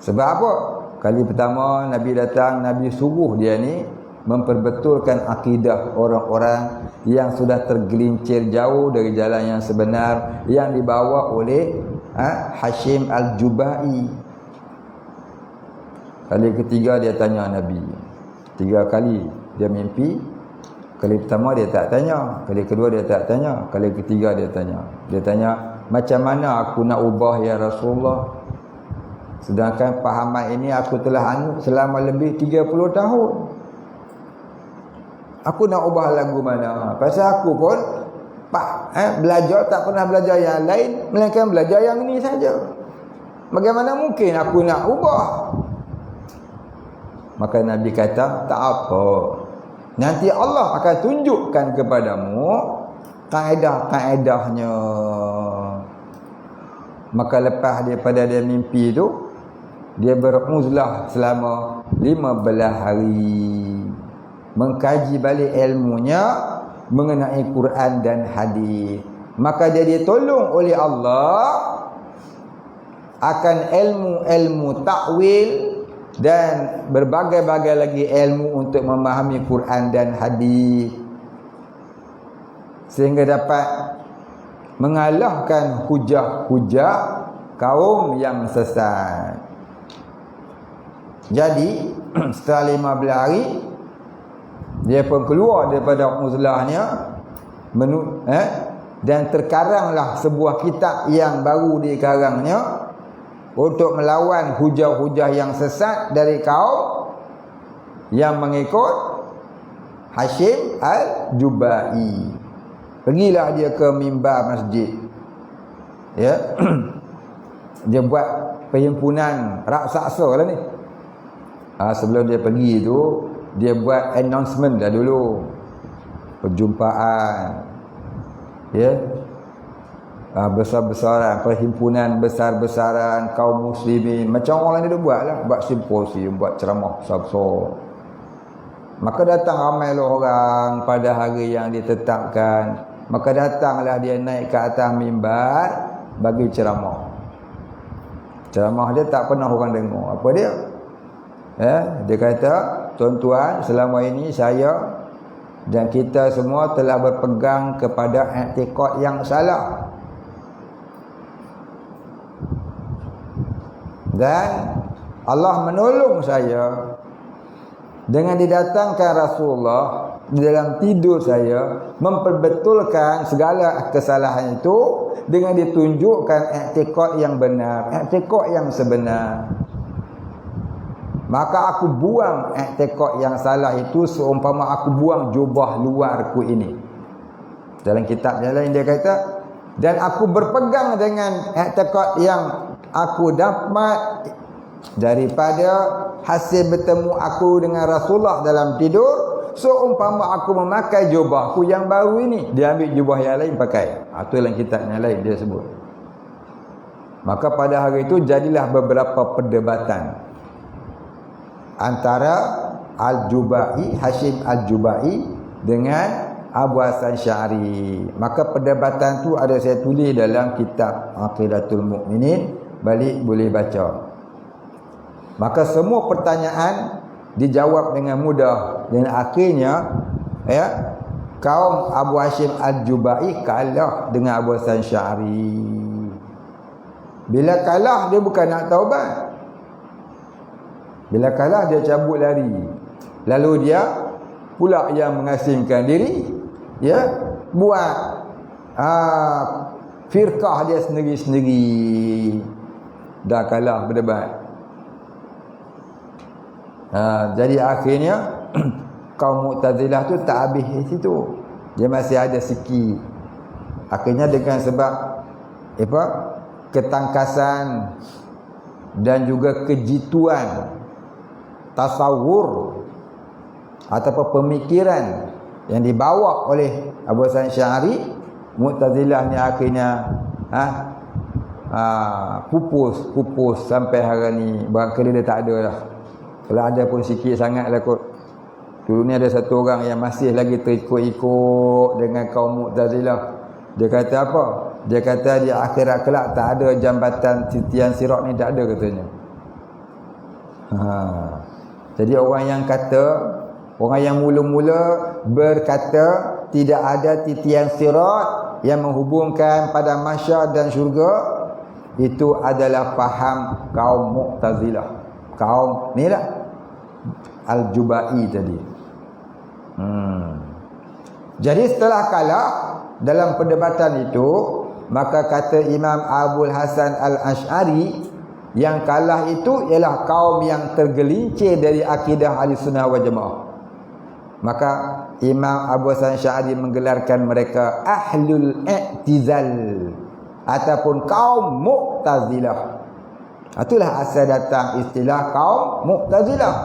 Sebab apa? Kali pertama Nabi datang, Nabi suruh dia ni memperbetulkan akidah orang-orang yang sudah tergelincir jauh dari jalan yang sebenar yang dibawa oleh Hashim Al-Jubai. Kali ketiga dia tanya Nabi. 3 kali dia mimpi. Kali pertama dia tak tanya, kali kedua dia tak tanya, kali ketiga dia tanya. Dia tanya, macam mana aku nak ubah ya Rasulullah? Sedangkan pahaman ini aku telah anut selama lebih 30 tahun. Aku nak ubah lagu mana? Pasal aku pun belajar tak pernah belajar yang lain, melainkan belajar yang ini saja. Bagaimana mungkin aku nak ubah? Maka Nabi kata, tak apa. Nanti Allah akan tunjukkan kepadamu kaedah-kaedahnya. Maka lepas daripada dia mimpi tu, dia beruzlah selama 15 hari mengkaji balik ilmunya mengenai Quran dan hadis. Maka dia ditolong oleh Allah akan ilmu-ilmu takwil dan berbagai-bagai lagi ilmu untuk memahami Quran dan hadis, sehingga dapat mengalahkan hujah-hujah kaum yang sesat. Jadi setelah 15 hari dia pun keluar daripada uzlahnya, dan terkaranglah sebuah kitab yang baru dikarangnya untuk melawan hujah-hujah yang sesat dari kaum yang mengikut Hashim Al-Jubai. Pergilah dia ke mimbar masjid, ya. Dia buat perhimpunan raksasa lah ni. Sebelum dia pergi tu, dia buat announcement dah dulu, perjumpaan, ya, besar-besaran, perhimpunan besar-besaran kaum muslimin. Macam orang lain dia buat lah, buat simposium, buat ceramah besar-besar. Maka datang ramai orang pada hari yang ditetapkan. Maka datanglah dia naik ke atas mimbar bagi ceramah. Ceramah dia tak pernah orang dengar. Apa dia? Dia kata, tuan-tuan, selama ini saya dan kita semua telah berpegang kepada i'tiqad yang salah. Dan Allah menolong saya dengan didatangkan Rasulullah di dalam tidur saya, memperbetulkan segala kesalahan itu dengan ditunjukkan i'tiqad yang benar, i'tiqad yang sebenar. Maka aku buang i'tiqad yang salah itu seumpama aku buang jubah luarku ini. Dalam kitab yang lain dia kata, dan aku berpegang dengan i'tiqad yang aku dapat daripada hasil bertemu aku dengan Rasulullah dalam tidur, seumpama aku memakai jubahku yang baru ini. Dia ambil jubah yang lain pakai. Itu dalam kitab yang lain dia sebut. Maka pada hari itu jadilah beberapa perdebatan antara Al-Jubai, Hashim Al-Jubai dengan Abu Hasan Sy'ari. Maka perdebatan tu ada saya tulis dalam kitab Aqidatul Mukminin, balik boleh baca. Maka semua pertanyaan dijawab dengan mudah, dan akhirnya kaum Abu Hashim Al-Jubai kalah dengan Abu Hasan Sy'ari. Bila kalah dia bukan nak taubat. Bila kalah dia cabut lari. Lalu dia pula yang mengasingkan diri, ya, buat firqah dia sendiri-sendiri. Dah kalah berdebat. Jadi akhirnya kaum Mu'tazilah tu tak habis di situ. Dia masih ada sikit. Akhirnya dengan sebab ketangkasan dan juga kejituan tasawur ataupun pemikiran yang dibawa oleh Abu Hasan Sy'ari, Mu'tazilah ni akhirnya pupus sampai hari ni. Barangkali dia tak ada lah. Kalau ada pun sikit sangat lah kot. Dulu ni ada satu orang yang masih lagi terikut-ikut dengan kaum Mu'tazilah. Dia kata apa? Dia kata di akhirat kelak tak ada jambatan titian sirat ni, tak ada katanya. Jadi orang yang mula-mula berkata tidak ada titian sirat yang menghubungkan pada mahsyar dan syurga, itu adalah faham kaum Mu'tazilah. Kaum ni lah Al-Jubai tadi. Jadi setelah kalah dalam perdebatan itu, maka kata Imam Abul Hasan Al-Ash'ari, yang kalah itu ialah kaum yang tergelincir dari akidah Ahlussunnah wal Jamaah. Maka Imam Abu Hasan Sy'ari menggelarkan mereka Ahlul I'tizal ataupun kaum Mu'tazilah. Itulah asal datang istilah kaum Mu'tazilah.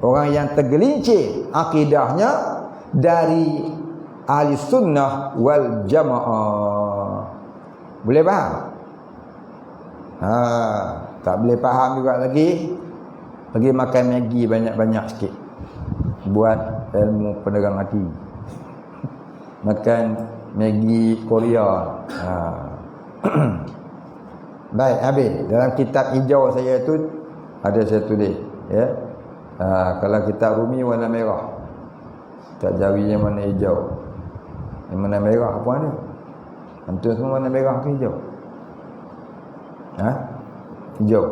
Orang yang tergelincir akidahnya dari Ahlussunnah wal Jamaah. Boleh faham? Tak boleh faham juga lagi, pergi makan Maggi banyak-banyak sikit, buat ilmu penegang hati. Makan Maggi Korea. Baik, habis. Dalam kitab hijau saya tu ada saya tulis, ya. Kalau kitab Rumi warna merah, tak Jawi yang mana hijau, yang mana merah apa ada? Antum semua warna merah ke hijau? Hijau.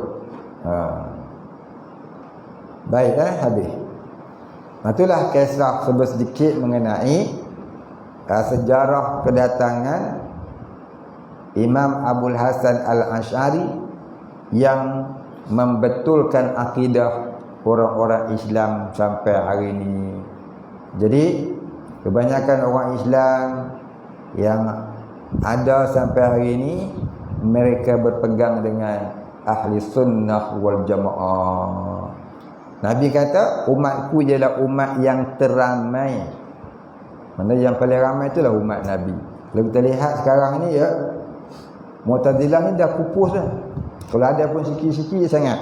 Baik, habis. Itulah kisah sedikit mengenai sejarah kedatangan Imam Abul Hasan Al-Asy'ari yang membetulkan akidah orang-orang Islam sampai hari ini. Jadi kebanyakan orang Islam yang ada sampai hari ini, mereka berpegang dengan ahli sunnah wal jamaah. Nabi kata umatku ialah umat yang teramai. Mana yang paling ramai itulah umat Nabi. Kalau kita lihat sekarang ni, ya, Mu'tazilah ni dah pupus dah. Kalau ada pun sikit-sikit sangat.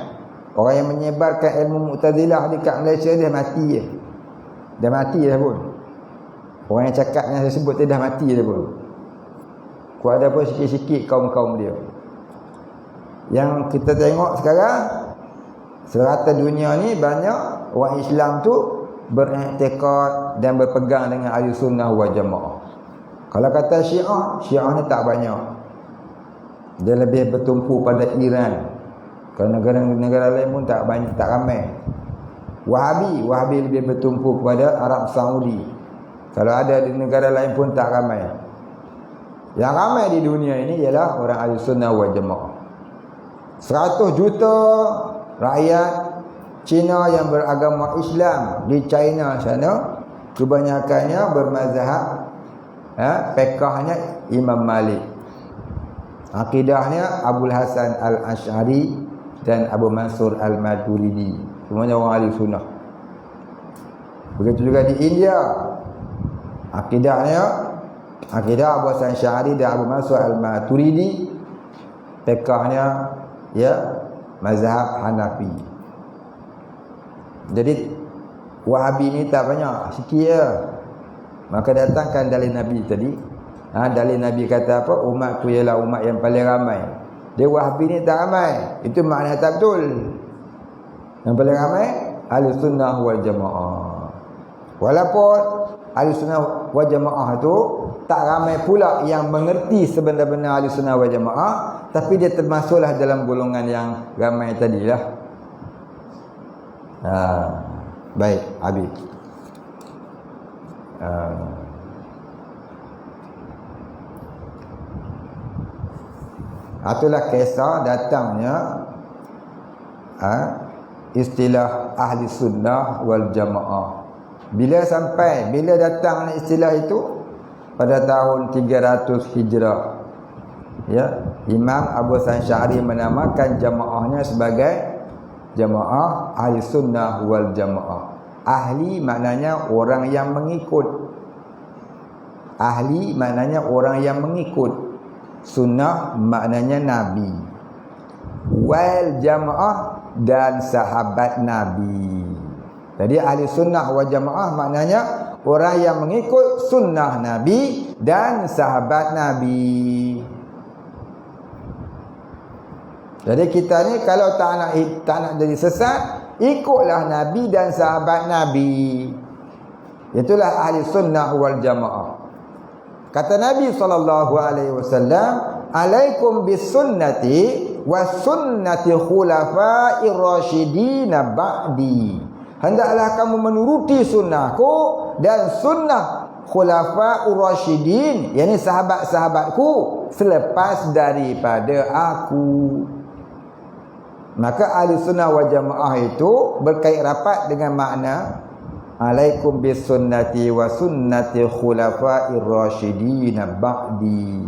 Orang yang menyebarkan ilmu Mu'tazilah dekat Malaysia dia mati je. Dah mati dah pun. Orang yang cakap yang saya sebut tu dah mati dah pun. Kalau ada pun sikit-sikit kaum-kaum dia. Yang kita tengok sekarang, serata dunia ni banyak orang Islam tu beriktikad dan berpegang dengan ahli sunnah wal jamaah. Kalau kata Syiah, Syiah ni tak banyak. Dia lebih bertumpu pada Iran. Kalau negara-negara lain pun tak banyak, tak ramai. Wahabi lebih bertumpu kepada Arab Saudi. Kalau ada di negara lain pun tak ramai. Yang ramai di dunia ini ialah orang ahli sunnah wal jamaah. 100 juta rakyat Cina yang beragama Islam di China sana, kebanyakannya bermazhab fiqhnya Imam Malik. Akidahnya Abul Hasan Al-Asy'ari dan Abu Mansur Al-Maturidi. Semuanya orang ahli sunnah. Begitu juga di India. Akidah Abu Hasan Al-Asy'ari dan Abu Mansur Al-Maturidi. Fiqhnya, ya, mazhab Hanafi. Jadi Wahabi ni tak banyak, sikit je. Maka datangkan dalil Nabi tadi. Dalil Nabi kata apa? Umatku ialah umat yang paling ramai. Dia Wahabi ni tak ramai. Itu makna tak betul. Yang paling ramai ahli sunnah wal jamaah. Walaupun ahli sunnah wal jamaah tu tak ramai pula yang mengerti sebenar-benar ahli sunnah wal jamaah, tapi dia termasuklah dalam golongan yang ramai tadilah. Baik, habis. Itulah kisah datangnya istilah ahli sunnah wal jamaah. Bila datang istilah itu pada tahun 300 Hijrah, ya, Imam Abu Hasan Asy'ari menamakan jamaahnya sebagai jamaah ahli sunnah wal jamaah. Ahli maknanya orang yang mengikut. Ahli maknanya orang yang mengikut. Sunnah maknanya Nabi. Wal jamaah dan sahabat Nabi. Jadi ahli sunnah wal jamaah maknanya orang yang mengikut sunnah Nabi dan sahabat Nabi. Jadi kita ni kalau tak nak jadi sesat, ikutlah Nabi dan sahabat Nabi. Itulah ahli sunnah wal jamaah. Kata Nabi SAW, alaikum bis sunnati wa sunnati khulafa'ir rasyidin ba'di. Hendaklah kamu menuruti sunnahku dan sunnah khulafa'ur rasyidin, yakni sahabat-sahabatku selepas daripada aku. Maka ahli sunnah wal jamaah itu berkait rapat dengan makna alaikum bis sunnati wa sunnati khulafa'ir rasyidin ba'di.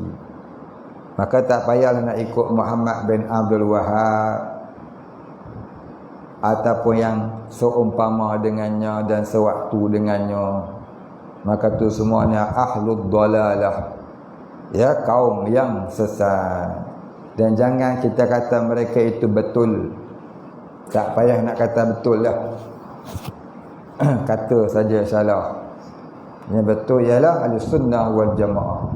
Maka tak payahlah nak ikut Muhammad bin Abdul Wahhab ataupun yang seumpama dengannya dan sewaktu dengannya. Maka tu semuanya ahlud dalalah, ya, kaum yang sesat. Dan jangan kita kata mereka itu betul. Tak payah nak kata betul lah. Kata saja salah. Yang betul ialah Ahlussunnah wal Jamaah.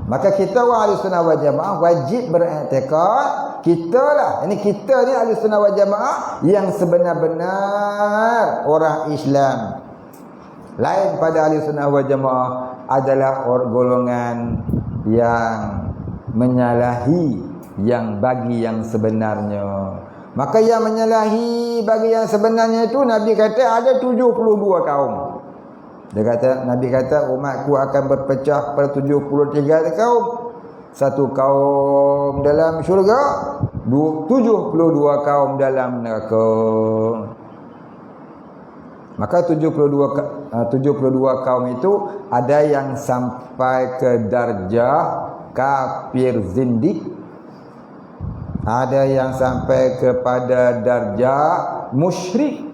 Maka kita orang Ahlussunnah wal Jamaah wajib beriktikad kita lah. Ini kita ni Ahlussunnah wal Jamaah yang sebenar-benar orang Islam. Lain pada Ahlussunnah wal Jamaah adalah golongan yang menyalahi yang bagi yang sebenarnya. Maka yang menyalahi bagi yang sebenarnya itu Nabi kata ada 72 kaum. Dia kata, Nabi kata umatku akan berpecah pada 73 kaum. Satu kaum dalam syurga, 72 kaum dalam neraka. Maka 72 kaum itu ada yang sampai ke darjah kafir zindik, ada yang sampai kepada darjah musyrik,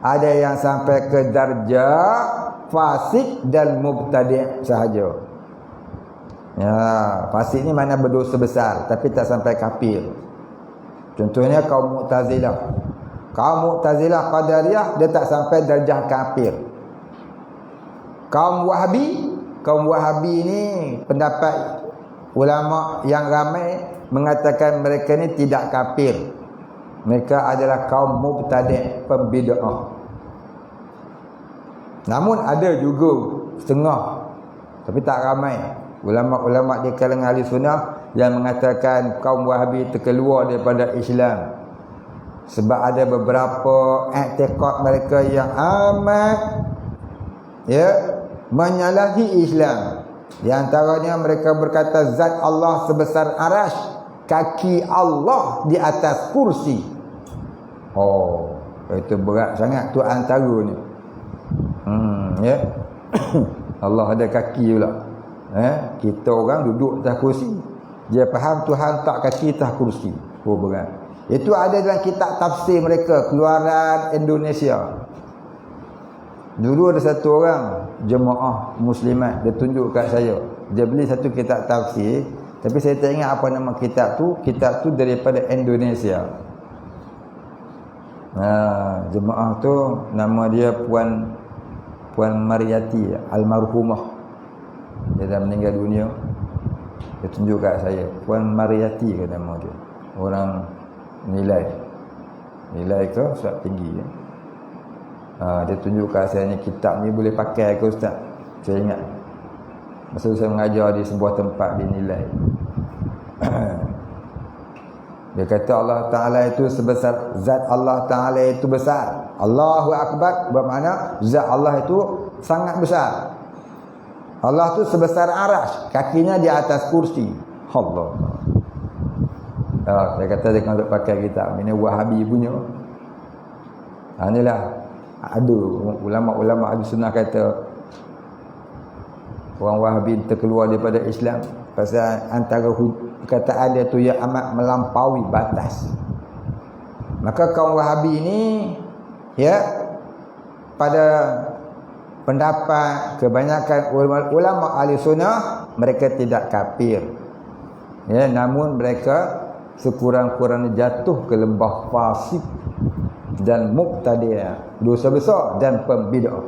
ada yang sampai ke darjah fasik dan mubtadi' sahaja. Ya, fasik ni mana berdosa besar tapi tak sampai kafir. Contohnya kaum Mu'tazilah. Kaum Mu'tazilah Qadariyah dia tak sampai darjah kafir. Kaum Wahabi ni pendapat ulama yang ramai mengatakan mereka ni tidak kafir. Mereka adalah kaum mubtadi', pembid'ah. Namun ada juga setengah, tapi tak ramai, ulama-ulama di kalangan ahli sunnah yang mengatakan kaum Wahabi terkeluar daripada Islam. Sebab ada beberapa i'tiqad mereka yang amat menyalahi Islam. Di antaranya mereka berkata zat Allah sebesar arash, kaki Allah di atas kursi. Oh, itu berat sangat tu antaranya. Allah ada kaki pula. Kita orang duduk atas kursi. Dia faham Tuhan tak kaki atas kursi. Oh, berat. Itu ada dalam kitab tafsir mereka, keluaran Indonesia. Dulu ada satu orang jemaah muslimat, dia tunjuk kat saya. Dia beli satu kitab tafsir, tapi saya tak ingat apa nama kitab tu. Kitab tu daripada Indonesia. Jemaah tu nama dia Puan Mariyati almarhumah. Dia dah meninggal dunia. Dia tunjuk kat saya, Puan Mariyati ke nama dia. Orang nilai ke sebab tinggi ya. Dia tunjuk kat saya ni, kitab ni boleh pakai ke ustaz? Saya ingat masa saya mengajar di sebuah tempat dinilai. Dia kata Allah Ta'ala itu sebesar, zat Allah Ta'ala itu besar. Allahu Akbar bermakna zat Allah itu sangat besar. Allah itu sebesar arash, kakinya di atas kursi. Allah. Dia kata dia kalau pakai kitab ini Wahabi punya. Inilah ada ulama-ulama ahli sunnah kata orang Wahabi terkeluar daripada Islam pasal antara perkataan dia tu yang amat melampaui batas. Maka kaum Wahabi ini pada pendapat kebanyakan ulama ahli sunnah mereka tidak kafir. Namun mereka sekurang-kurangnya jatuh ke lembah fasik dan mubtadi', dosa besar dan pembid'ah.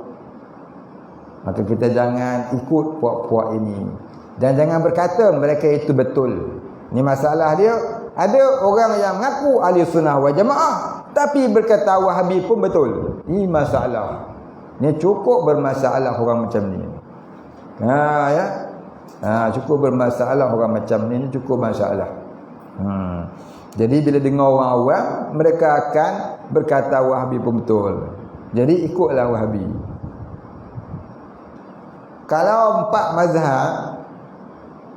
Maka kita jangan ikut puak-puak ini dan jangan berkata mereka itu betul. Ini masalah dia. Ada orang yang mengaku ahli sunnah wal jamaah tapi berkata Wahabi pun betul. Ini masalah. Ini cukup bermasalah orang macam ni. Cukup bermasalah orang macam ni, cukup masalah. Jadi bila dengar orang awam, mereka akan berkata Wahabi pun betul. Jadi ikutlah Wahabi. Kalau 4 mazhab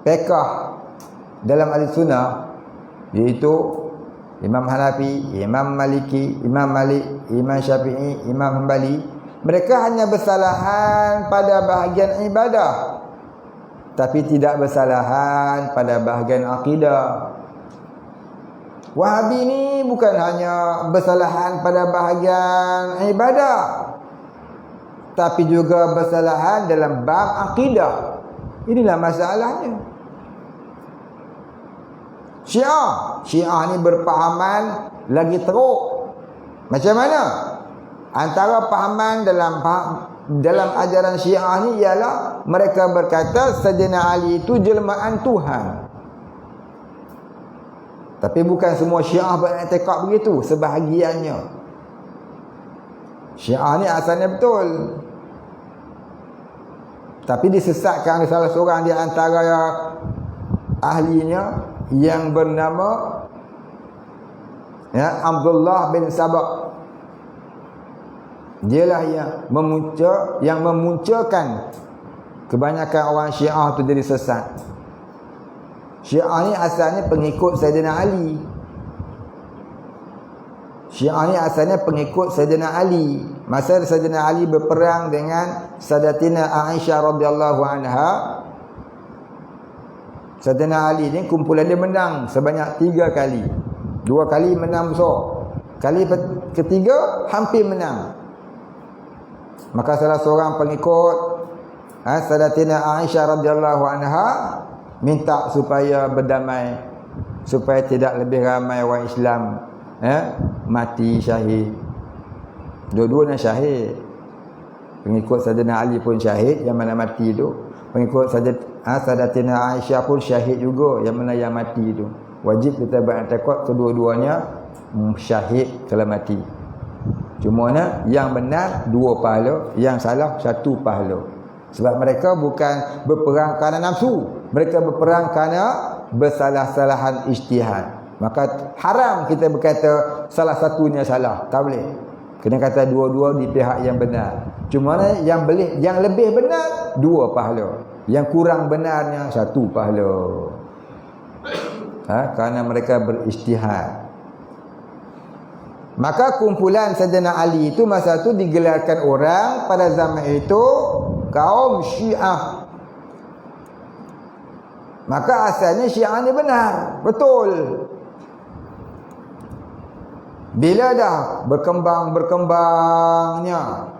fiqh dalam ahli sunnah, iaitu Imam Hanafi, Imam Maliki, Imam Malik, Imam Syafi'i, Imam Hanbali, mereka hanya bersalahan pada bahagian ibadah, tapi tidak bersalahan pada bahagian akidah. Wahabi ni bukan hanya bersalahan pada bahagian ibadah, tapi juga bersalahan dalam bab akidah. Inilah masalahnya. Syiah ni berpahaman lagi teruk. Macam mana? Antara pahaman dalam ajaran Syiah ni ialah mereka berkata Sayyidina Ali itu jelmaan Tuhan. Tapi bukan semua Syiah beriktikad begitu, sebahagiannya. Syiah ni asalnya betul, tapi disesatkan salah seorang di antara ahlinya yang bernama Abdullah bin Sabah. Dialah yang memunculkan kebanyakan orang Syiah tu jadi sesat. Syiah ni asalnya pengikut Sayyidina Ali. Masa Sayyidina Ali berperang dengan Sayyidatina Aisyah radhiyallahu anha, Sayyidina Ali ni kumpulan dia menang sebanyak 3 kali. 2 kali menang besar, kali ketiga hampir menang. Maka salah seorang pengikut Sayyidatina Aisyah radhiyallahu anha minta supaya berdamai, supaya tidak lebih ramai orang Islam mati syahid. Dua-duanya syahid. Pengikut Sayyidina Ali pun syahid, yang mana mati tu. Pengikut Sayyidatina Aisyah pun syahid juga, yang mana yang mati tu. Wajib kita beriktikad kedua-duanya syahid kalau mati. Cuma yang benar 2 pahala, yang salah 1 pahala. Sebab mereka bukan berperang kerana nafsu, mereka berperang kerana bersalah-salahan ijtihad. Maka haram kita berkata salah satunya salah, tak boleh. Kena kata dua-dua di pihak yang benar. Cuma yang lebih benar 2 pahala, yang kurang benarnya 1 pahala. Kerana mereka berijtihad. Maka kumpulan Sayyidina Ali itu masa itu digelarkan orang pada zaman itu kaum Syiah. Maka asalnya Syiah ni benar, betul. Bila dah berkembangnya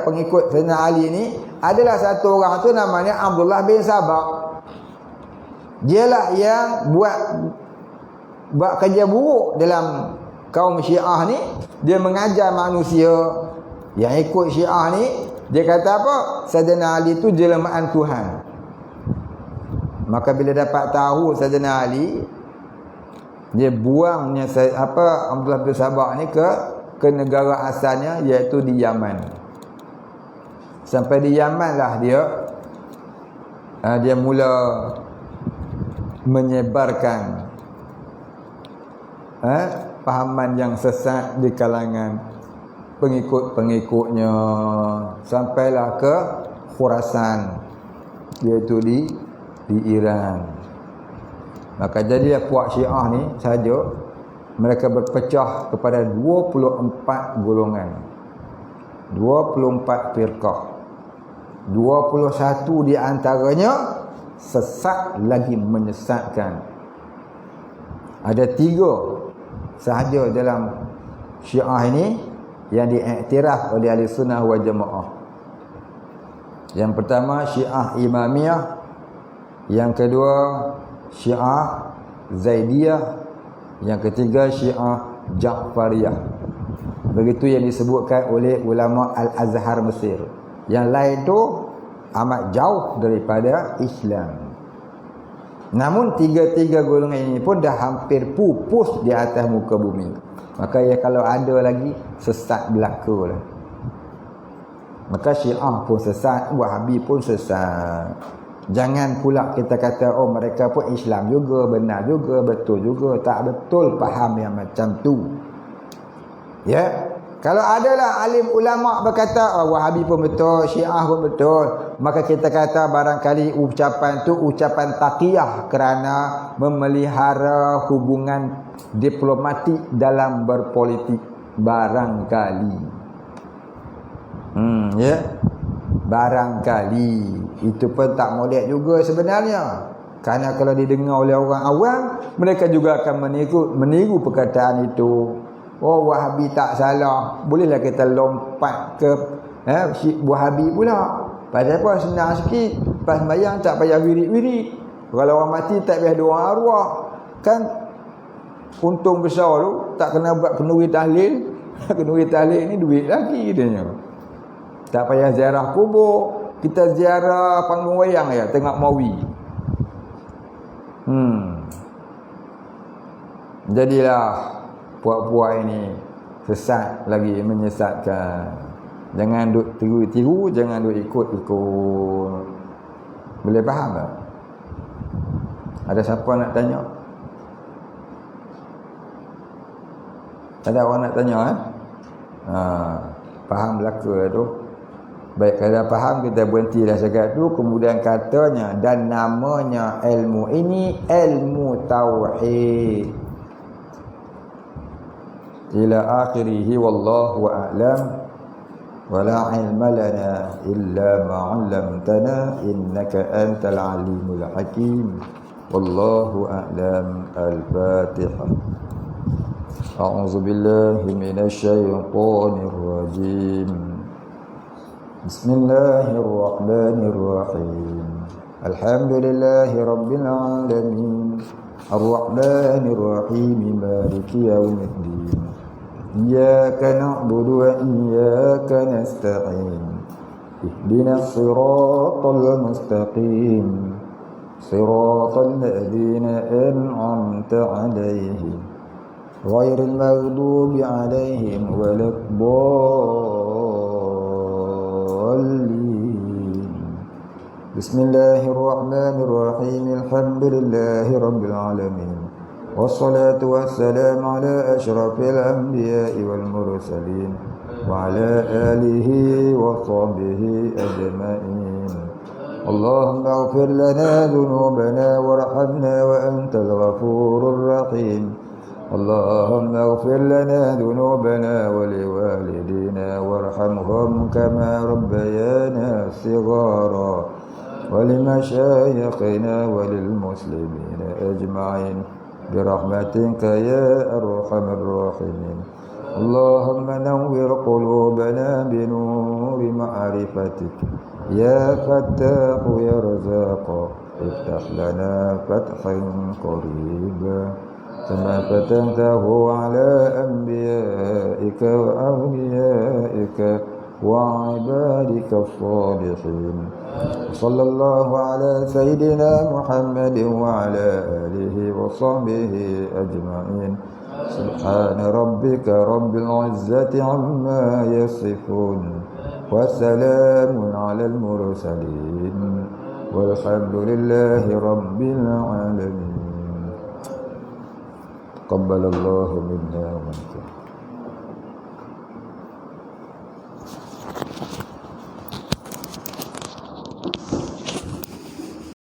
pengikut Sayyidina Ali ni, adalah satu orang tu namanya Abdullah bin Sabah. Dialah yang buat kerja buruk dalam kaum Syiah ni. Dia mengajar manusia yang ikut Syiah ni, dia kata apa? Sayyidina Ali tu jelmaan Tuhan. Maka bila dapat tahu Sayyidina Ali, dia buangnya Abdullah bin Sabah ni ke negara asalnya, iaitu di Yaman. Sampai di Yaman lah dia mula menyebarkan pahaman yang sesat di kalangan pengikut-pengikutnya, sampailah ke Khurasan, iaitu di Iran. Maka jadilah puak Syiah ni saja mereka berpecah kepada 24 golongan, 24 firqah. 21 di antaranya sesat lagi menyesatkan. Ada 3 sahaja dalam Syiah ini yang diiktiraf oleh Ahli Sunnah wal Jamaah. Yang pertama Syiah Imamiyah, yang kedua Syiah Zaidiyah, yang ketiga Syiah Ja'fariyah. Begitu yang disebutkan oleh ulama Al-Azhar Mesir. Yang lain tu amat jauh daripada Islam. Namun 3 golongan ini pun dah hampir pupus di atas muka bumi. Maka kalau ada lagi sesat belaka lah. Maka Syiah pun sesat, Wahabi pun sesat. Jangan pula kita kata mereka pun Islam juga, benar juga, betul juga. Tak betul faham yang macam tu. Kalau adalah alim ulama berkata Wahabi pun betul, Syiah pun betul, maka kita kata barangkali ucapan tu ucapan taqiyah kerana memelihara hubungan diplomatik dalam berpolitik barangkali. Barangkali itu pun tak molek juga sebenarnya. Kerana kalau didengar oleh orang awam, mereka juga akan meniru perkataan itu. Wahabi tak salah. Bolehlah kita lompat ke Wahabi pula. Pasal apa? Senang sikit. Pas sembahyang tak payah wirid-wirid. Kalau orang mati tak payah doa arwah. Kan untung besar tu tak kena buat kenduri tahlil. Kenduri tahlil ni duit lagi katanya. Tak payah ziarah kubur, kita ziarah panggung wayang ya, tengok Mawi. Jadilah puak-puak ini sesat lagi, menyesatkan. Jangan duk tiru-tiru, jangan duk ikut-ikut. Boleh faham tak? Ada siapa nak tanya? Ada orang nak tanya faham belaka tu. Baik, kalau faham kita berhentilah cakap tu. Kemudian katanya, dan namanya ilmu ini ilmu tauhid. Ila akhirih, wallahu a'lam. Wala ilma lana illa ma'allamtana innaka antal alimul hakim. Wallahu a'lam. Al-Fatihah. A'udzu billahi minasy syaithanir rajim. Bismillahirrahmanirrahim. Alhamdulillahi rabbil alamin. Ar-Rahmanir Rahim. Maliki yaumiddin. Iyyaka na'budu wa iyyaka nasta'in. Ihdinas siratal mustaqim. Siratal ladzina an'amta 'alaihim ghairil maghdubi 'alaihim waladdallin. Bismillahirrahmanirrahim. Alhamdulillahi rabbil alamin. Wassalatu wassalamu ala asyrafil anbiya'i wal mursalin wa ala alihi wa sahbihi ajma'in. Allahumma ighfir lana dhunubana warhamna wa antal ghafurur rahim. Allahumma ighfir lana dhunubana wa liwalidina warhamhum kama rabbayana shighara wa limashayikhina wa lilmuslimina ajma'in birahmatika ya arhamar rahimin. Allahumma nawwir qulubana binuri ma'rifatik ya fattahu ya razaqu iftah lana fathan qariba kama fatantahu ala anbiya'ika wa awliya'ika wa ibadika as-salihin. Sallallahu ala sayyidina Muhammadin wa ala alihi wa sahbihi ajma'in. Subhana rabbika rabbil izzati amma yasifun wa salamun alal mursalin walhamdulillahi rabbil alamin. Taqabbalallahu minna wa minkum.